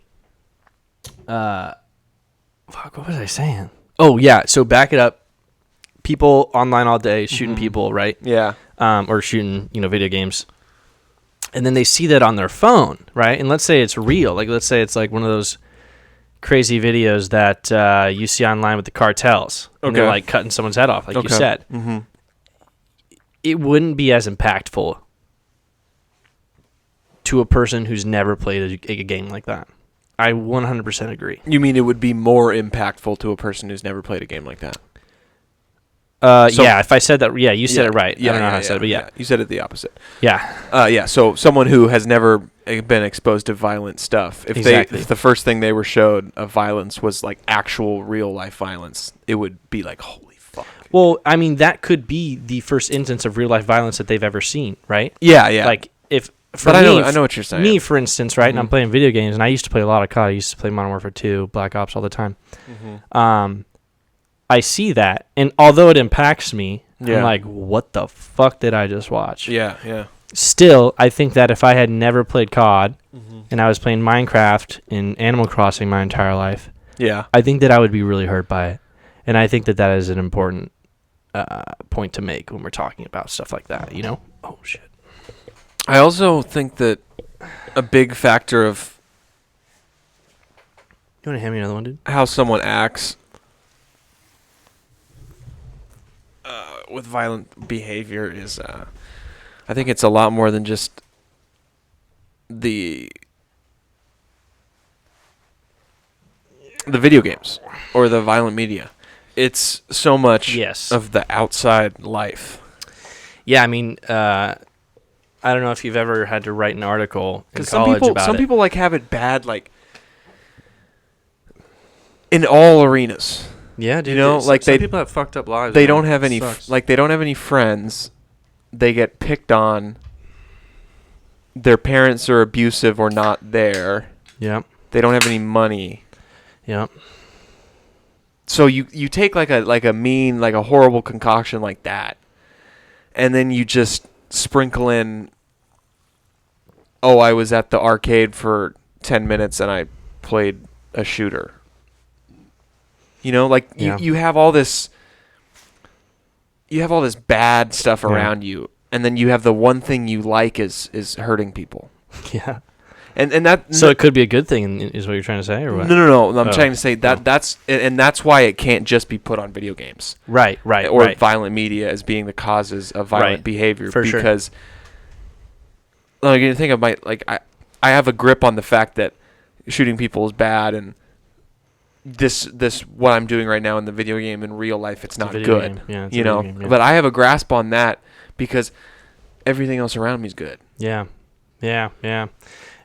Speaker 2: fuck, what was I saying? Oh yeah, so back it up. People online all day shooting people, right?
Speaker 1: Yeah.
Speaker 2: Or shooting, video games. And then they see that on their phone, right? And let's say it's real. Like, let's say it's like one of those crazy videos that you see online with the cartels. And they're like cutting someone's head off, like you said. It wouldn't be as impactful to a person who's never played a game like that. I 100% agree.
Speaker 1: You mean it would be more impactful to a person who's never played a game like that?
Speaker 2: If I said that, you said it right. I don't know how I said it, but
Speaker 1: you said it the opposite.
Speaker 2: Yeah.
Speaker 1: So someone who has never been exposed to violent stuff, if the first thing they were showed of violence was like actual real life violence, it would be like, holy fuck.
Speaker 2: Well, I mean, that could be the first instance of real life violence that they've ever seen, right?
Speaker 1: Yeah, yeah.
Speaker 2: Like,
Speaker 1: I know what you're saying.
Speaker 2: Me, for instance, right, and I'm playing video games, and I used to play a lot of COD. I used to play Modern Warfare 2, Black Ops all the time. I see that, and although it impacts me, I'm like, what the fuck did I just watch?
Speaker 1: Yeah.
Speaker 2: Still, I think that if I had never played COD, and I was playing Minecraft and Animal Crossing my entire life, I think that I would be really hurt by it. And I think that is an important point to make when we're talking about stuff like that. You know? Oh shit.
Speaker 1: I also think that a big factor of
Speaker 2: You want to hand me another one, dude?
Speaker 1: how someone acts with violent behavior is, I think it's a lot more than just the video games or the violent media. It's so much
Speaker 2: Yes.
Speaker 1: of the outside life.
Speaker 2: Yeah, I mean, I don't know if you've ever had to write an article in
Speaker 1: Because
Speaker 2: college about
Speaker 1: some
Speaker 2: it.
Speaker 1: people like have it bad, like in all arenas.
Speaker 2: Yeah, dude.
Speaker 1: You know,
Speaker 2: some
Speaker 1: like they
Speaker 2: people have fucked up lives.
Speaker 1: they
Speaker 2: man.
Speaker 1: don't have
Speaker 2: It
Speaker 1: any
Speaker 2: sucks.
Speaker 1: they don't have any friends. They get picked on. Their parents are abusive or not there.
Speaker 2: Yeah.
Speaker 1: They don't have any money.
Speaker 2: Yeah.
Speaker 1: So you take like a mean, like a horrible concoction like that, and then you just sprinkle in, oh, I was at the arcade for 10 minutes and I played a shooter. You know, like
Speaker 2: Yeah.
Speaker 1: you have all this bad stuff
Speaker 2: Yeah.
Speaker 1: around you, and then you have the one thing you like is hurting people.
Speaker 2: Yeah.
Speaker 1: And that
Speaker 2: So it could be a good thing, is what you're trying to say, or what?
Speaker 1: no. I'm
Speaker 2: Oh.
Speaker 1: trying to say that
Speaker 2: Oh.
Speaker 1: that's why it can't just be put on video games.
Speaker 2: Right.
Speaker 1: Or
Speaker 2: Right.
Speaker 1: violent media as being the causes of violent
Speaker 2: Right.
Speaker 1: behavior,
Speaker 2: For sure.
Speaker 1: because like you think of I have a grip on the fact that shooting people is bad, and this what I'm doing right now in the video game in real life, it's not
Speaker 2: video
Speaker 1: good.
Speaker 2: game. Yeah, it's a
Speaker 1: You
Speaker 2: video
Speaker 1: know,
Speaker 2: game, yeah.
Speaker 1: but I have a grasp on that because everything else around me is good.
Speaker 2: Yeah.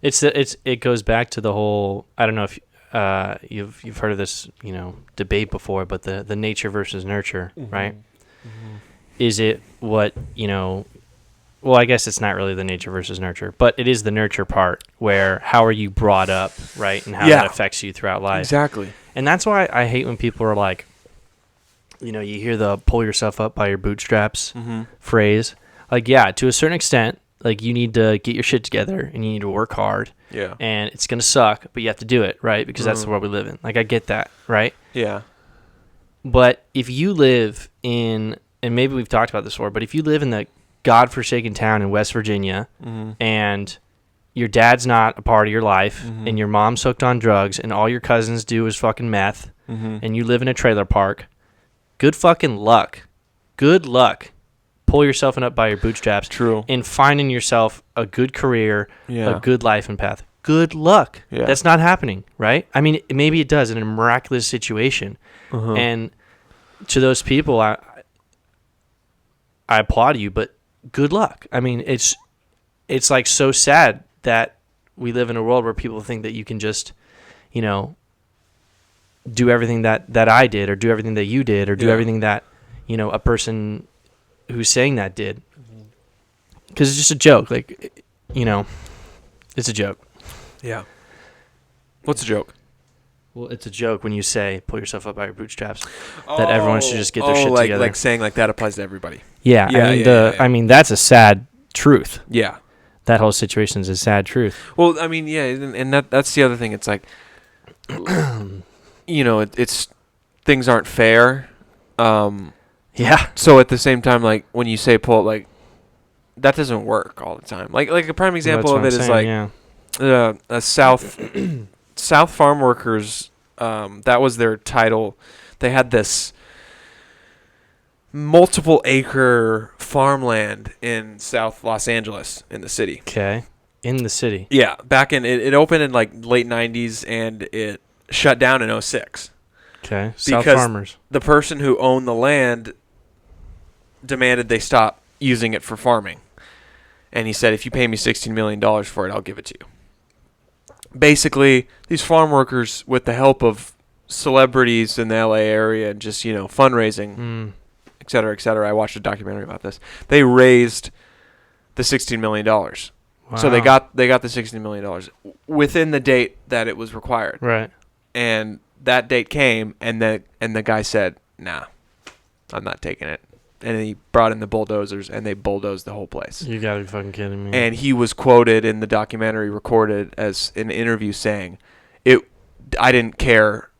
Speaker 2: It goes back to the whole. I don't know if you've heard of this debate before, but the nature versus nurture, right?
Speaker 1: Mm-hmm.
Speaker 2: Is it what Well, I guess it's not really the nature versus nurture, but it is the nurture part where how are you brought up, right, and how
Speaker 1: Yeah.
Speaker 2: that affects you throughout life.
Speaker 1: Exactly.
Speaker 2: And that's why I hate when people are like, you hear the pull yourself up by your bootstraps
Speaker 1: Mm-hmm.
Speaker 2: phrase. Like, yeah, to a certain extent, like you need to get your shit together and you need to work hard.
Speaker 1: Yeah.
Speaker 2: And it's going to suck, but you have to do it, right? Because that's the world we live in. Like, I get that, right?
Speaker 1: Yeah.
Speaker 2: But if you live in, and maybe we've talked about this before, but if you live in the godforsaken town in West Virginia
Speaker 1: Mm-hmm.
Speaker 2: and your dad's not a part of your life
Speaker 1: Mhm.
Speaker 2: and your mom's hooked on drugs and all your cousins do is fucking meth
Speaker 1: Mm-hmm.
Speaker 2: and you live in a trailer park, good fucking luck. Good luck. Pull yourself up by your bootstraps.
Speaker 1: True.
Speaker 2: In finding yourself a good career,
Speaker 1: Yeah.
Speaker 2: a good life and path. Good luck.
Speaker 1: Yeah.
Speaker 2: That's not happening, right? I mean, maybe it does in a miraculous situation.
Speaker 1: Uh-huh.
Speaker 2: And to those people, I applaud you, but good luck. I mean, it's like so sad that we live in a world where people think that you can just, do everything that I did or do everything that you did or do
Speaker 1: Yeah.
Speaker 2: everything that, a person who's saying that did. Because it's just a joke. Like, it's a joke.
Speaker 1: Yeah. What's a joke?
Speaker 2: Well, it's a joke when you say pull yourself up by your bootstraps. That everyone should just get their shit
Speaker 1: like,
Speaker 2: together.
Speaker 1: Like saying like that applies to everybody.
Speaker 2: Yeah,
Speaker 1: Yeah,
Speaker 2: I mean
Speaker 1: yeah.
Speaker 2: I mean that's a sad truth.
Speaker 1: Yeah.
Speaker 2: That whole situation is a sad truth.
Speaker 1: Well, I mean, yeah, and that's the other thing. It's like, it's things aren't fair.
Speaker 2: Yeah.
Speaker 1: So at the same time, like when you say pull, like that doesn't work all the time. Like a prime example of it is like a South farm workers. That was their title. They had this multiple acre farmland in South Los Angeles in the city.
Speaker 2: Okay. In the city.
Speaker 1: Yeah, back in it opened in like late 90s and it shut down in 06.
Speaker 2: Okay. South
Speaker 1: Because
Speaker 2: farmers.
Speaker 1: the person who owned the land demanded they stop using it for farming. And he said, if you pay me $16 million for it, I'll give it to you. Basically, these farm workers, with the help of celebrities in the LA area and just, fundraising, et cetera, I watched a documentary about this. They raised the $16 million.
Speaker 2: Wow.
Speaker 1: So they got the $16 million within the date that it was required.
Speaker 2: Right.
Speaker 1: And that date came, and the guy said, nah, I'm not taking it. And he brought in the bulldozers, and they bulldozed the whole place.
Speaker 2: You gotta be fucking kidding me.
Speaker 1: And he was quoted in the documentary, recorded as an interview, saying, I didn't care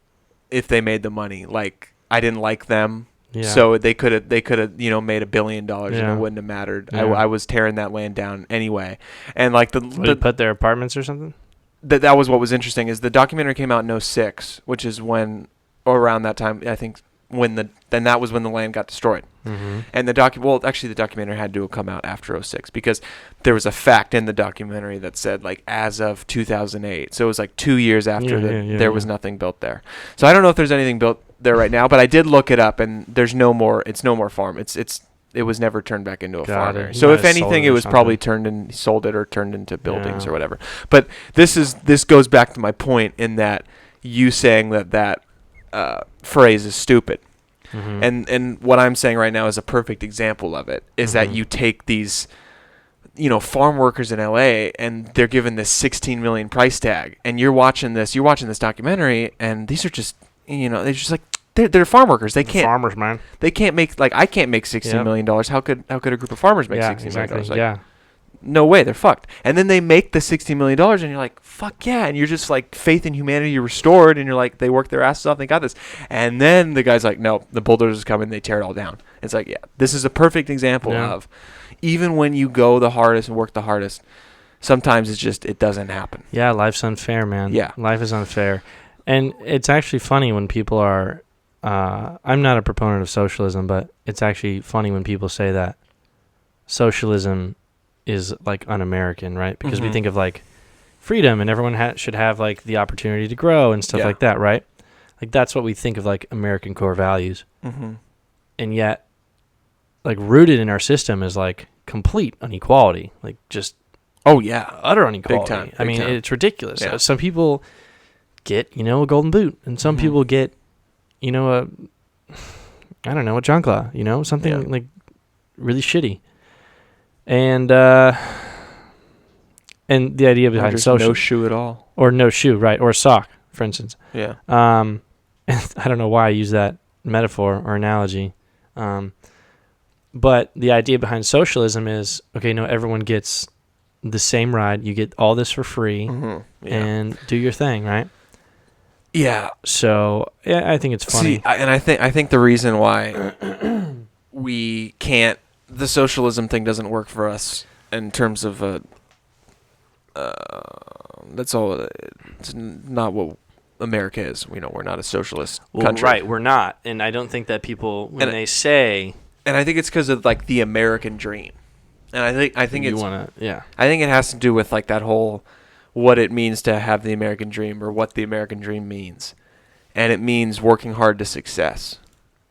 Speaker 1: if they made the money. Like, I didn't like them.
Speaker 2: Yeah.
Speaker 1: So they could have made $1 billion and
Speaker 2: Yeah.
Speaker 1: it wouldn't have mattered.
Speaker 2: Yeah.
Speaker 1: I was tearing that land down anyway, and like
Speaker 2: They put their apartments or something.
Speaker 1: that was what was interesting is the documentary came out in '06, which is when, or around that time, I think then that was when the land got destroyed.
Speaker 2: Mm-hmm.
Speaker 1: And the documentary had to come out after '06 because there was a fact in the documentary that said like as of 2008. So it was like 2 years after there was nothing built there. So I don't know if there's anything built there right now, but I did look it up and there's no more. It's no more farm. It was never turned back into a farm area. So if anything, it was probably sold it or turned into buildings or whatever. But this goes back to my point in that you saying that phrase is stupid.
Speaker 2: Mm-hmm.
Speaker 1: And what I'm saying right now is a perfect example of it is that you take these farm workers in LA and they're given this 16 million price tag and you're watching this documentary and these are just they're just like they're farm workers. They can't
Speaker 2: farmers, man.
Speaker 1: They can't make I can't make $16 million. How could a group of farmers make $16 million? Like,
Speaker 2: yeah.
Speaker 1: No way, they're fucked. And then they make the $16 million and you're like, fuck yeah. And you're just like, faith in humanity restored. And you're like, they work their asses off. They got this. And then the guy's like, no, the bulldozers come and they tear it all down. It's like, yeah, this is a perfect example of even when you go the hardest and work the hardest, sometimes it doesn't happen.
Speaker 2: Yeah, life's unfair, man.
Speaker 1: Yeah.
Speaker 2: Life is unfair. And it's actually funny when people are, I'm not a proponent of socialism, but it's actually funny when people say that socialism is like un-American, right? Because we think of like freedom and everyone should have like the opportunity to grow and stuff like that, right? Like that's what we think of like American core values.
Speaker 1: Mm-hmm.
Speaker 2: And yet like rooted in our system is like complete inequality, like just utter inequality.
Speaker 1: Big time.
Speaker 2: I mean, it's ridiculous.
Speaker 1: Yeah.
Speaker 2: Some people get, a golden boot and some people get, a junk law, something like really shitty. And the idea behind social,
Speaker 1: no shoe at all,
Speaker 2: or no shoe, right, or a sock, for instance.
Speaker 1: Yeah.
Speaker 2: And I don't know why I use that metaphor or analogy, but the idea behind socialism is everyone gets the same ride. You get all this for free, and do your thing, right?
Speaker 1: Yeah.
Speaker 2: So I think it's funny.
Speaker 1: See, I think the reason why we can't. The socialism thing doesn't work for us in terms of that's all. It's not what America is. We're not a socialist country.
Speaker 2: Right, we're not, and I don't think that people when they say,
Speaker 1: and I think it's because of like the American dream, and I think
Speaker 2: I
Speaker 1: think it has to do with like that whole what it means to have the American dream or what the American dream means, and it means working hard to success.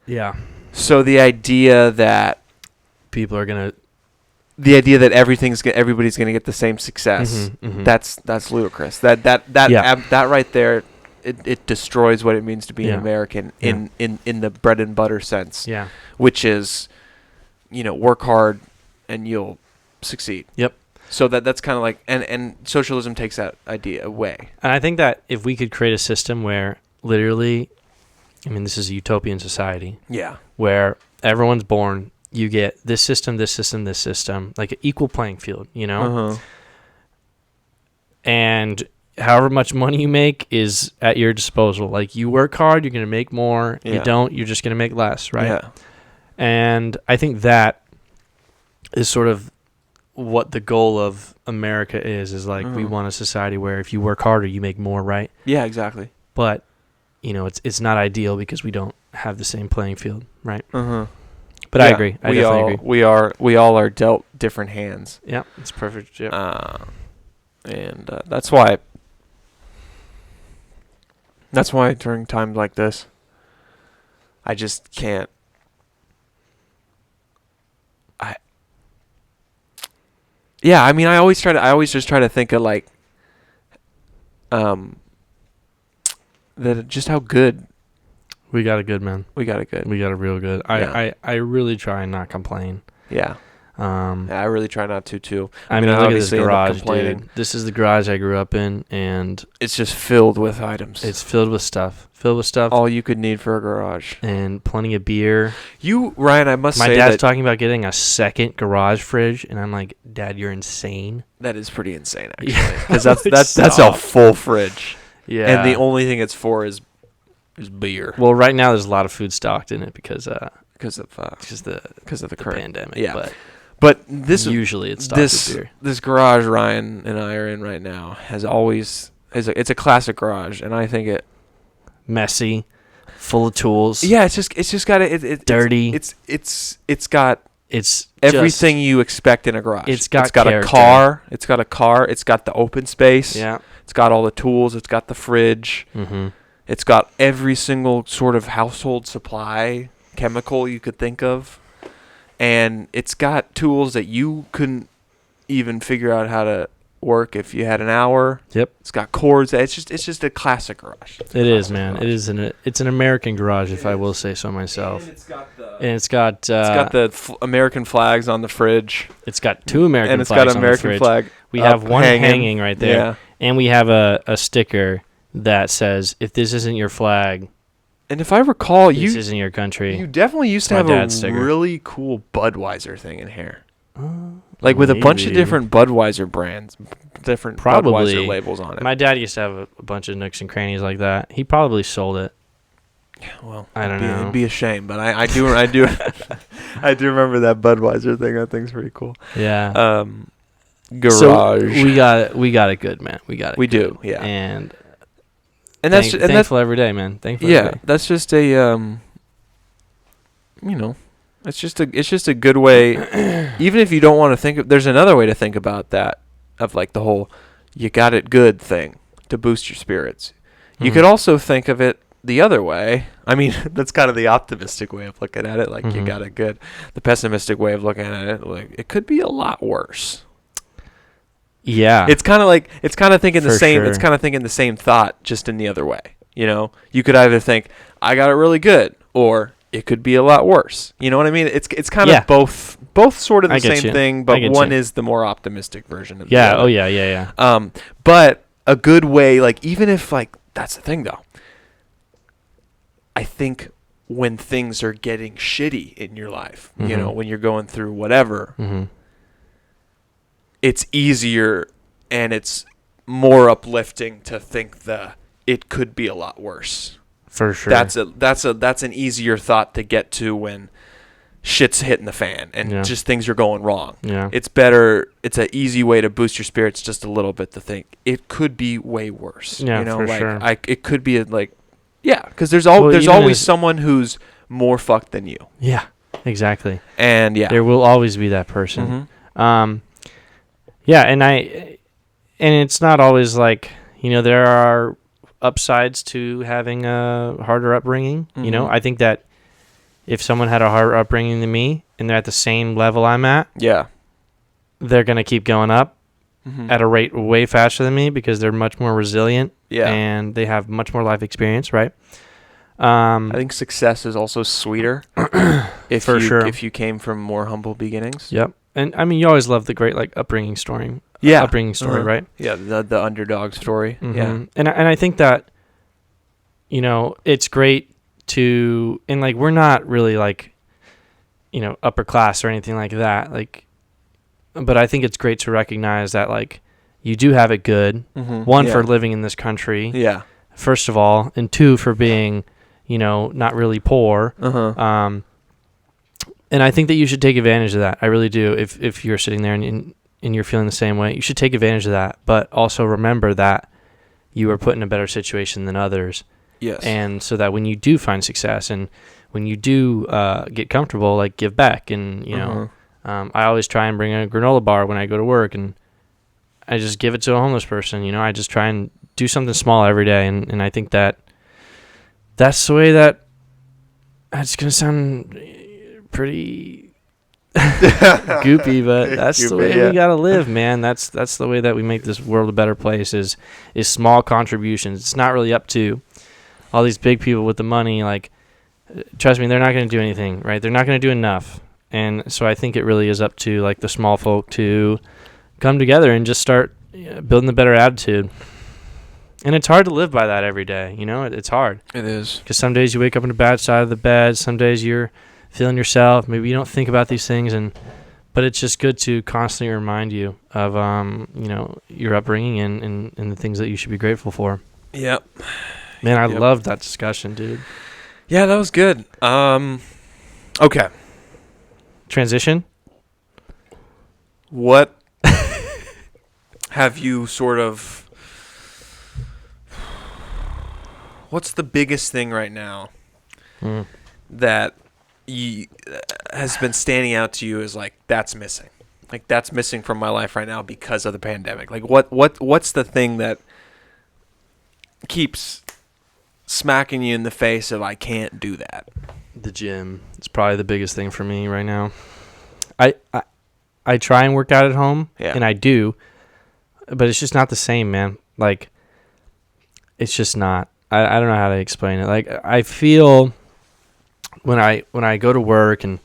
Speaker 2: Yeah.
Speaker 1: So the idea that everybody's gonna get the same success. That's ludicrous. That right there, it destroys what it means to be an American in the bread and butter sense.
Speaker 2: Yeah.
Speaker 1: Which is, work hard and you'll succeed.
Speaker 2: Yep.
Speaker 1: So that's kind of like and socialism takes that idea away.
Speaker 2: And I think that if we could create a system where literally, this is a utopian society.
Speaker 1: Yeah.
Speaker 2: Where everyone's born. You get this system, like an equal playing field, And however much money you make is at your disposal. Like you work hard, you're going to make more.
Speaker 1: Yeah.
Speaker 2: You don't, you're just going to make less, right?
Speaker 1: Yeah.
Speaker 2: And I think that is sort of what the goal of America is like we want a society where if you work harder, you make more, right?
Speaker 1: Yeah, exactly.
Speaker 2: But, it's not ideal because we don't have the same playing field, right? But I agree. I definitely agree.
Speaker 1: We all are dealt different hands.
Speaker 2: Yeah, it's perfect. Yeah.
Speaker 1: And that's why during times like this, I just can't. I always just try to think of like, that just how good.
Speaker 2: We got it good, man.
Speaker 1: We got it
Speaker 2: real good. I really try and not complain.
Speaker 1: Yeah. I really try not to too.
Speaker 2: Look at this garage, dude. This is the garage I grew up in, and
Speaker 1: it's just filled with items.
Speaker 2: It's filled with stuff.
Speaker 1: All you could need for a garage.
Speaker 2: And plenty of beer.
Speaker 1: Ryan, I must say
Speaker 2: my dad's talking about getting a second garage fridge, and I'm like, Dad, you're insane.
Speaker 1: That is pretty insane, actually. Because that's a full fridge.
Speaker 2: Yeah.
Speaker 1: And the only thing it's for is beer.
Speaker 2: Well, right now there's a lot of food stocked in it because
Speaker 1: because of the current
Speaker 2: pandemic.
Speaker 1: Yeah, but this
Speaker 2: usually it's Dr. Beer.
Speaker 1: This garage Ryan and I are in right now it's a classic garage, and I think it
Speaker 2: Messy, full of tools.
Speaker 1: Yeah, it's just got
Speaker 2: dirty.
Speaker 1: It's got
Speaker 2: it's
Speaker 1: everything you expect in a garage.
Speaker 2: It's got
Speaker 1: a car. It's got a car. It's got the open space.
Speaker 2: Yeah.
Speaker 1: It's got all the tools. It's got the fridge.
Speaker 2: Mm-hmm.
Speaker 1: It's got every single sort of household supply chemical you could think of, and it's got tools that you couldn't even figure out how to work if you had an hour.
Speaker 2: Yep.
Speaker 1: It's got cords. It's just a classic garage.
Speaker 2: It is, man. It is it's an American garage, if I will say so myself. And it's got
Speaker 1: the American flags on the fridge.
Speaker 2: It's got 2 American
Speaker 1: and it's
Speaker 2: flags
Speaker 1: got an American
Speaker 2: on the fridge.
Speaker 1: flag.
Speaker 2: We have one hanging right there.
Speaker 1: Yeah.
Speaker 2: And we have a sticker that says, if this isn't your flag,
Speaker 1: and if I recall,
Speaker 2: this isn't your country.
Speaker 1: You definitely used to have a really cool Budweiser thing in here. Like with a bunch of different Budweiser brands, different Budweiser labels on it.
Speaker 2: My dad used to have a bunch of nooks and crannies like that. He probably sold it.
Speaker 1: Yeah, well,
Speaker 2: I don't know.
Speaker 1: It'd be a shame, but I do I do remember that Budweiser thing. That thing's pretty cool.
Speaker 2: Yeah.
Speaker 1: Garage.
Speaker 2: So we got it good, man. We
Speaker 1: do, yeah.
Speaker 2: And
Speaker 1: that's
Speaker 2: thankful every day, man. Thankful. Yeah, every day.
Speaker 1: That's just a it's just a good way. Even if you don't want to think, there's another way to think about that, of like the whole "you got it good" thing to boost your spirits. Mm-hmm. You could also think of it the other way. I mean, that's kind of the optimistic way of looking at it, like you got it good. The pessimistic way of looking at it, like it could be a lot worse.
Speaker 2: Yeah,
Speaker 1: it's kind of thinking the same.
Speaker 2: Sure.
Speaker 1: It's kind of thinking the same thought, just in the other way. You know, you could either think I got it really good, or it could be a lot worse. You know what I mean? It's kind of both sort of the same thing, but one is the more optimistic version of the other.
Speaker 2: Oh yeah.
Speaker 1: But a good way, like even if like that's the thing though. I think when things are getting shitty in your life, you know, when you're going through whatever, it's easier and it's more uplifting to think it could be a lot worse.
Speaker 2: For sure.
Speaker 1: That's an easier thought to get to when shit's hitting the fan and just things are going wrong.
Speaker 2: Yeah.
Speaker 1: It's better. It's an easy way to boost your spirits just a little bit to think it could be way worse.
Speaker 2: Yeah,
Speaker 1: you know,
Speaker 2: for
Speaker 1: like
Speaker 2: sure.
Speaker 1: It could be because there's always someone who's more fucked than you.
Speaker 2: Yeah, exactly.
Speaker 1: And
Speaker 2: there will always be that person. Yeah, and it's not always like, there are upsides to having a harder upbringing. I think that if someone had a harder upbringing than me and they're at the same level I'm at, they're going to keep going up at a rate way faster than me because they're much more resilient and they have much more life experience, right?
Speaker 1: I think success is also sweeter if you came from more humble beginnings.
Speaker 2: Yep. And I mean, you always love the great upbringing story. Right?
Speaker 1: Yeah, the underdog story. Yeah.
Speaker 2: And I think that it's great to, and we're not really upper class or anything like that. But I think it's great to recognize that you do have it good. One, for living in this country.
Speaker 1: Yeah.
Speaker 2: First of all, and two, for being not really poor. And I think that you should take advantage of that. I really do. If you're sitting there and you're feeling the same way, you should take advantage of that. But also remember that you are put in a better situation than others.
Speaker 1: Yes.
Speaker 2: And so that when you do find success and when you do get comfortable, give back. And, I always try and bring a granola bar when I go to work, and I just give it to a homeless person. I just try and do something small every day. And I think that that's the way that's going to sound pretty goopy, but that's the way we gotta live, man. That's the way that we make this world a better place is small contributions. It's not really up to all these big people with the money. Trust me, they're not going to do anything, right? They're not going to do enough. And so I think it really is up to the small folk to come together and just start building a better attitude. And it's hard to live by that every day. It's hard.
Speaker 1: It is. Because
Speaker 2: some days you wake up on the bad side of the bed. Some days you're feeling yourself. Maybe you don't think about these things, but it's just good to constantly remind you of your upbringing and the things that you should be grateful for.
Speaker 1: Yep. Man,
Speaker 2: I loved that discussion, dude.
Speaker 1: Yeah, that was good. I Okay.
Speaker 2: Transition.
Speaker 1: What have you sort of... What's the biggest thing right now that has been standing out to you as like, that's missing? Like, that's missing from my life right now because of the pandemic. Like, what's the thing that keeps smacking you in the face of I can't do that?
Speaker 2: The gym. It's probably the biggest thing for me right now. I try and work out at home, and I do, but it's just not the same, man. Like, it's just not. I don't know how to explain it. Like, I feel when I go to work or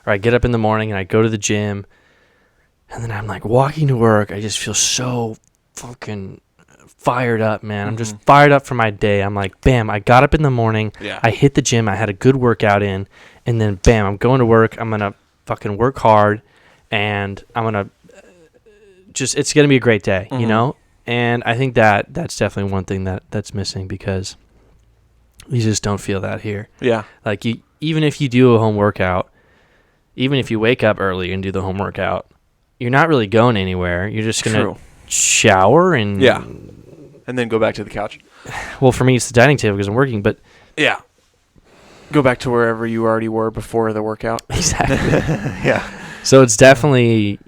Speaker 2: I get up in the morning and I go to the gym, and then I'm like walking to work, I just feel so fucking fired up, man. I'm just fired up for my day. I'm like, bam, I got up in the morning, I hit the gym, I had a good workout in, and then bam, I'm going to work. I'm gonna fucking work hard, and I'm gonna it's gonna be a great day, you know. And I think that's definitely one thing that's missing, because you just don't feel that here. Yeah. Like, even if you do a home workout, even if you wake up early and do the home workout, you're not really going anywhere. You're just gonna shower and
Speaker 1: and then go back to the couch.
Speaker 2: Well, for me, it's the dining table because I'm working, but
Speaker 1: go back to wherever you already were before the workout.
Speaker 2: Exactly. So it's definitely,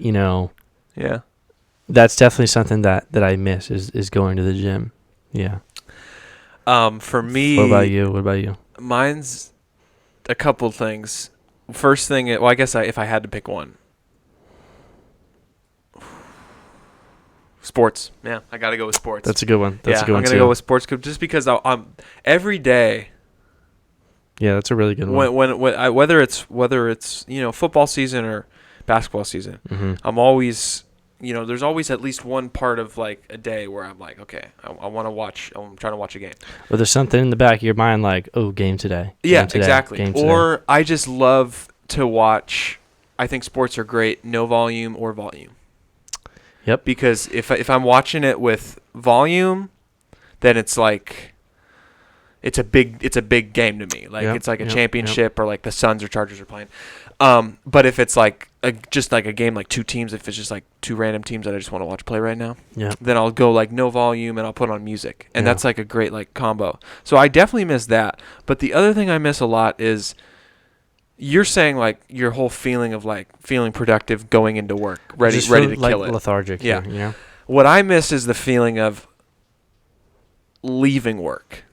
Speaker 2: that's definitely something that I miss is going to the gym. Yeah.
Speaker 1: For me,
Speaker 2: What about you?
Speaker 1: Mine's a couple things. First thing, well, I guess if I had to pick one, sports. Yeah, I got to go with sports.
Speaker 2: That's a good one. That's a good one
Speaker 1: I'm gonna go with sports just because I'm every day.
Speaker 2: Yeah, that's a really good one.
Speaker 1: Whether it's football season or basketball season, I'm always there's always at least one part of like a day where I'm like, okay, I want to watch. I'm trying to watch a game.
Speaker 2: Well, there's something in the back of your mind like, oh, game today.
Speaker 1: Yeah, exactly. Or I just love to watch. I think sports are great, no volume or volume.
Speaker 2: Yep.
Speaker 1: Because if I'm watching it with volume, then it's like it's a big game to me. Like it's like a championship or like the Suns or Chargers are playing. But if it's like just like a game like two teams, if it's just like two random teams that I just want to watch play right now, then I'll go like no volume and I'll put on music, and that's like a great like combo. So I definitely miss that. But the other thing I miss a lot is you're saying like your whole feeling of like feeling productive going into work, ready to
Speaker 2: like
Speaker 1: kill it,
Speaker 2: lethargic.
Speaker 1: Yeah.
Speaker 2: Here, you know?
Speaker 1: What I miss is the feeling of leaving work.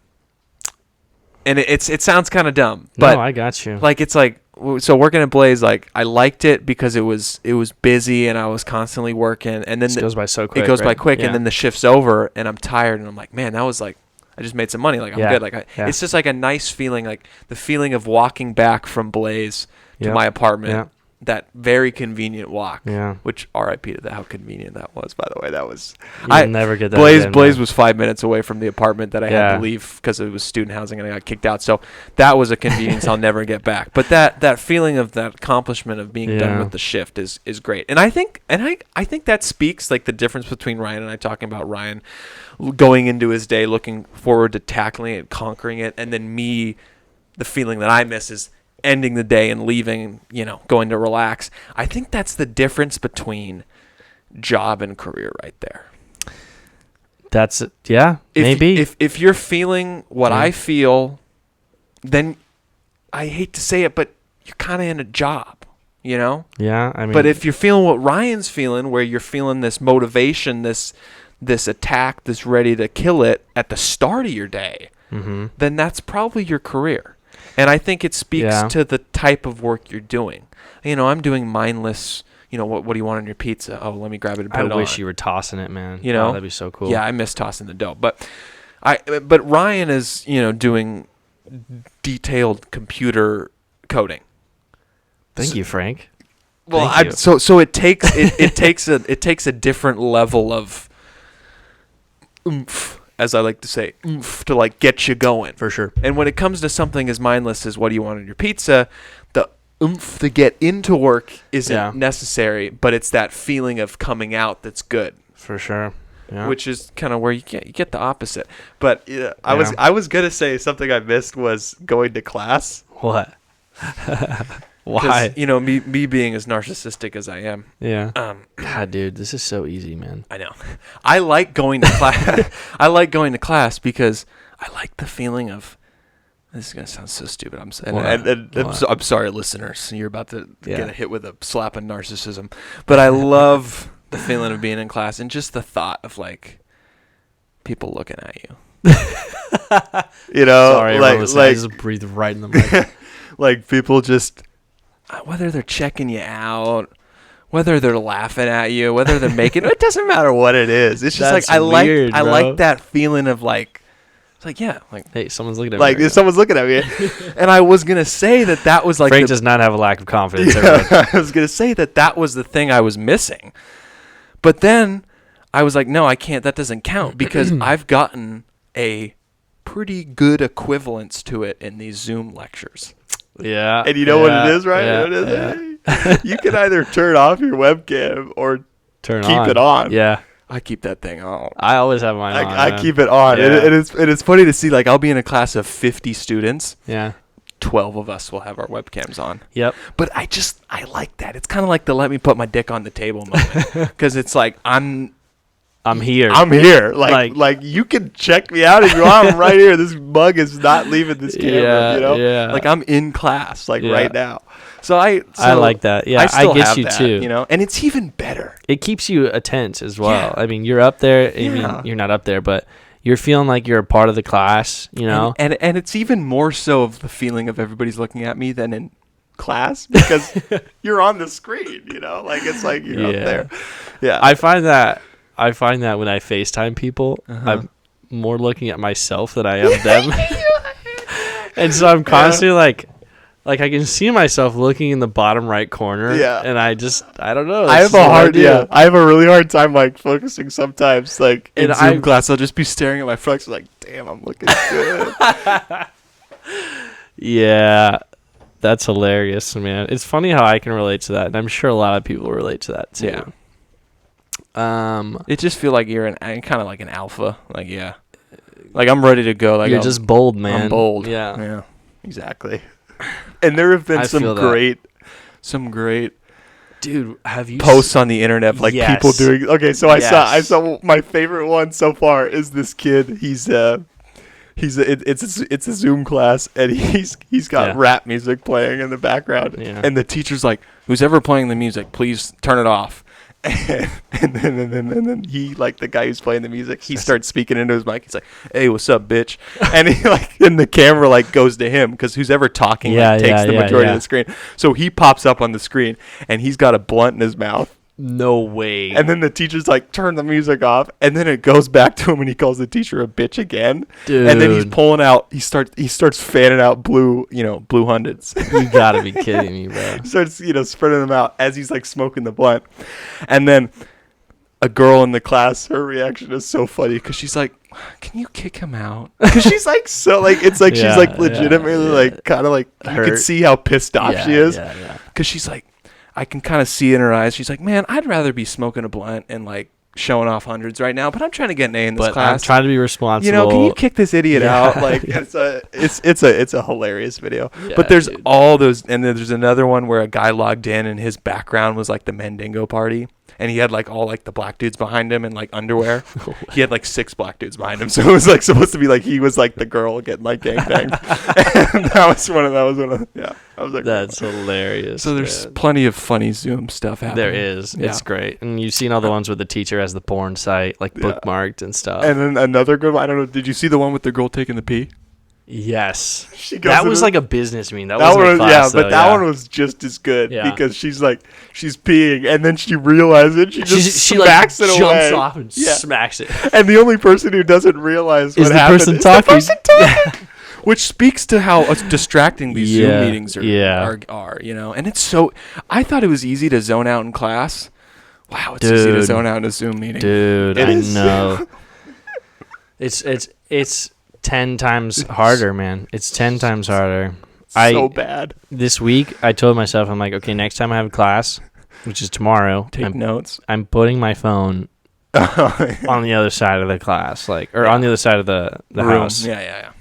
Speaker 1: And it sounds kind of dumb, but
Speaker 2: no, I got you.
Speaker 1: Like it's like, so working at Blaze, like I liked it because it was busy and I was constantly working, and then
Speaker 2: it goes by so quick.
Speaker 1: It goes by quick, and then the shift's over and I'm tired and I'm like, man, that was like, I just made some money. Like I'm good. Like it's just like a nice feeling, like the feeling of walking back from Blaze to my apartment. Yeah. That very convenient walk. Yeah. Which R.I.P. to that. How convenient that was. By the way, that was.
Speaker 2: You'll never get that.
Speaker 1: Blaze was 5 minutes away from the apartment that I had to leave because it was student housing and I got kicked out. So that was a convenience I'll never get back. But that feeling of that accomplishment of being done with the shift is great. And I think that speaks like the difference between Ryan and I, talking about Ryan going into his day looking forward to tackling it, conquering it, and then me, the feeling that I miss is ending the day and leaving, going to relax. I think that's the difference between job and career right there.
Speaker 2: That's it. Yeah, maybe.
Speaker 1: If you're feeling what I feel, then I hate to say it, but you're kind of in a job, Yeah,
Speaker 2: I mean.
Speaker 1: But if you're feeling what Ryan's feeling, where you're feeling this motivation, this attack, this ready to kill it at the start of your day, then that's probably your career. And I think it speaks to the type of work you're doing. I'm doing mindless, what do you want on your pizza? Oh, let me grab it and put it on.
Speaker 2: I wish you were tossing it, man. Oh, that'd be so cool.
Speaker 1: Yeah, I miss tossing the dough. But Ryan is, doing detailed computer coding.
Speaker 2: Thank you, Frank.
Speaker 1: Well, so it takes it takes a different level of oomph, as I like to say, to like get you going.
Speaker 2: For sure.
Speaker 1: And when it comes to something as mindless as what do you want on your pizza, the oomph to get into work isn't necessary, but it's that feeling of coming out that's good.
Speaker 2: For sure. Yeah.
Speaker 1: Which is kind of where you get the opposite. But I was gonna say something I missed was going to class.
Speaker 2: What? Why?
Speaker 1: You know, me being as narcissistic as I am.
Speaker 2: Yeah. God, dude, this is so easy, man.
Speaker 1: I know. I like going to class. I like going to class because I like the feeling of. This is gonna sound so stupid. I'm sorry, listeners. You're about to get a hit with a slap of narcissism, but I love the feeling of being in class and just the thought of like people looking at you. You know,
Speaker 2: sorry, like I just breathe right in the mic.
Speaker 1: Like people just whether they're checking you out, whether they're laughing at you, whether they're making it doesn't matter what it is. It's just
Speaker 2: That's
Speaker 1: like
Speaker 2: weird,
Speaker 1: I
Speaker 2: bro.
Speaker 1: like that feeling of like. It's like, yeah, like
Speaker 2: hey, someone's looking at me.
Speaker 1: Like
Speaker 2: right
Speaker 1: if someone's looking at me, and I was gonna say that was like
Speaker 2: Frank does not have a lack of confidence.
Speaker 1: I was gonna say that was the thing I was missing, but then I was like, no, I can't. That doesn't count because I've gotten a pretty good equivalence to it in these Zoom lectures.
Speaker 2: Yeah,
Speaker 1: and you know what it is, right?
Speaker 2: Yeah,
Speaker 1: you know what it is? You can either turn off your webcam or keep it on.
Speaker 2: Yeah.
Speaker 1: I keep that thing on.
Speaker 2: I always have mine on.
Speaker 1: I keep it on.
Speaker 2: Yeah.
Speaker 1: And it's funny to see, like, I'll be in a class of 50 students.
Speaker 2: Yeah.
Speaker 1: 12 of us will have our webcams on.
Speaker 2: Yep.
Speaker 1: But I like that. It's kind of like the let me put my dick on the table moment. Because it's like, I'm
Speaker 2: here.
Speaker 1: I'm here. Like you can check me out if you want. I'm right here. This mug is not leaving this camera, you know?
Speaker 2: Yeah.
Speaker 1: Like, I'm in class, right now. So I
Speaker 2: like that. Yeah, I get you too.
Speaker 1: You know, and it's even better.
Speaker 2: It keeps you attentive as well.
Speaker 1: Yeah.
Speaker 2: I mean, you're up there. I mean, you're not up there, but you're feeling like you're a part of the class. You know,
Speaker 1: and it's even more so of the feeling of everybody's looking at me than in class because you're on the screen. You know, like it's like you're up there. Yeah,
Speaker 2: I find that when I FaceTime people, I'm more looking at myself than I am them, and so I'm constantly like I can see myself looking in the bottom right corner. Yeah. And I don't know.
Speaker 1: I have a really hard time like focusing sometimes. Like in Zoom class, I'll just be staring at my flex like, damn, I'm looking good.
Speaker 2: Yeah. That's hilarious, man. It's funny how I can relate to that, and I'm sure a lot of people relate to that too.
Speaker 1: Yeah. It just feel like you're kind of like an alpha. Like, yeah. Like I'm ready to go. Like
Speaker 2: you're just bold, man.
Speaker 1: I'm bold.
Speaker 2: Yeah.
Speaker 1: Yeah. Exactly. And there have been some great
Speaker 2: dude, have you
Speaker 1: posts on the internet like people doing so I saw my favorite one so far is this kid. It's a Zoom class and he's got rap music playing in the background and the teacher's like, who's ever playing the music, please turn it off. And then he, like the guy who's playing the music, he starts speaking into his mic. He's like, "Hey, what's up, bitch?" And he and the camera like goes to him because who's ever talking takes the majority of the screen. So he pops up on the screen and he's got a blunt in his mouth.
Speaker 2: No way.
Speaker 1: And then the teacher's like, turn the music off. And then it goes back to him and he calls the teacher a bitch again.
Speaker 2: Dude.
Speaker 1: And then he's pulling out, he starts fanning out blue hundreds.
Speaker 2: You gotta be kidding me, bro.
Speaker 1: He starts, spreading them out as he's like smoking the blunt. And then a girl in the class, her reaction is so funny because she's like, can you kick him out? Because she's like, so like, it's like she's like legitimately like kind of like, you can see how pissed off she is. Because she's like, I can kind of see in her eyes. She's like, man, I'd rather be smoking a blunt and like showing off hundreds right now, but I'm trying to get an A in this class.
Speaker 2: I'm trying to be responsible.
Speaker 1: Can you kick this idiot out? Like it's a hilarious video. Yeah, but there's all those, and then there's another one where a guy logged in and his background was like the Mandingo party. And he had like all like the black dudes behind him in like underwear. He had like 6 black dudes behind him, so it was like supposed to be like he was like the girl getting like gangbanged. And that was one of I was like,
Speaker 2: that's hilarious.
Speaker 1: So there's plenty of funny Zoom stuff happening.
Speaker 2: There is. Yeah. It's great, and you've seen all the ones with the teacher as the porn site like bookmarked and stuff.
Speaker 1: And then another good one. I don't know. Did you see the one with the girl taking the pee?
Speaker 2: Yes, that was like a business meme. That was
Speaker 1: that one was just as good because she's peeing and then she realizes it. She smacks it away.
Speaker 2: Jumps off and smacks it.
Speaker 1: And the only person who doesn't realize
Speaker 2: what happened is the person talking.
Speaker 1: Which speaks to how distracting these Zoom meetings are. And it's so. I thought it was easy to zone out in class. Wow, it's easy to zone out in a Zoom meeting.
Speaker 2: Dude, I know. It's 10 times harder, man. It's 10 times harder.
Speaker 1: So bad.
Speaker 2: This week, I told myself, I'm like, okay, next time I have a class, which is tomorrow,
Speaker 1: take notes.
Speaker 2: I'm putting my phone on the other side of the class, on the other side of the house.
Speaker 1: Yeah.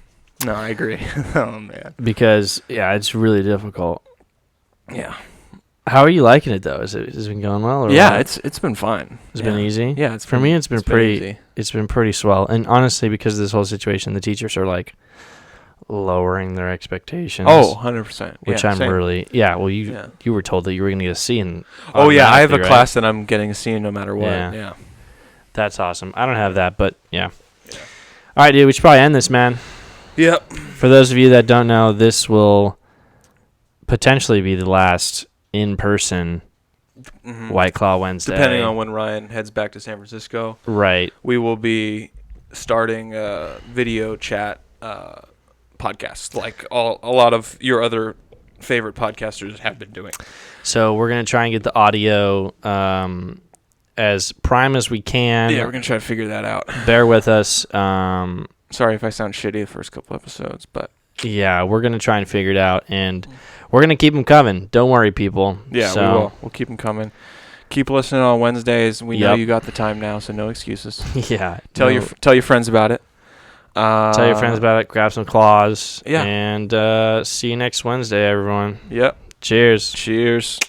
Speaker 1: No, I agree. Oh man.
Speaker 2: Because it's really difficult.
Speaker 1: Yeah.
Speaker 2: How are you liking it though? Has it been going well? Or
Speaker 1: Yeah,
Speaker 2: what?
Speaker 1: it's been fine.
Speaker 2: It's been easy.
Speaker 1: Yeah,
Speaker 2: For me. It's been pretty.
Speaker 1: easy.
Speaker 2: It's been pretty swell. And honestly, because of this whole situation, the teachers are like lowering their expectations.
Speaker 1: Oh, 100%.
Speaker 2: Which
Speaker 1: yeah,
Speaker 2: I'm
Speaker 1: same.
Speaker 2: really. Yeah. Well, you were told that you were going to get a C in.
Speaker 1: Oh yeah, I have a
Speaker 2: automatically, right?
Speaker 1: class that I'm getting a C no matter what. Yeah.
Speaker 2: That's awesome. I don't have that, but yeah. All right, dude. We should probably end this, man.
Speaker 1: Yep.
Speaker 2: For those of you that don't know, this will potentially be the last in-person White Claw Wednesday.
Speaker 1: Depending on when Ryan heads back to San Francisco.
Speaker 2: Right.
Speaker 1: We will be starting a video chat podcast like a lot of your other favorite podcasters have been doing.
Speaker 2: So we're going to try and get the audio as prime as we can.
Speaker 1: Yeah, we're going to try to figure that out.
Speaker 2: Bear with us.
Speaker 1: Sorry if I sound shitty the first couple episodes, but
Speaker 2: yeah, we're going to try and figure it out, and we're going to keep them coming. Don't worry, people.
Speaker 1: Yeah, we will. We'll keep them coming. Keep listening on Wednesdays. We know you got the time now, so no excuses.
Speaker 2: Yeah.
Speaker 1: Tell your friends about it.
Speaker 2: Tell your friends about it. Grab some claws.
Speaker 1: Yeah.
Speaker 2: And see you next Wednesday, everyone.
Speaker 1: Yep.
Speaker 2: Cheers.
Speaker 1: Cheers.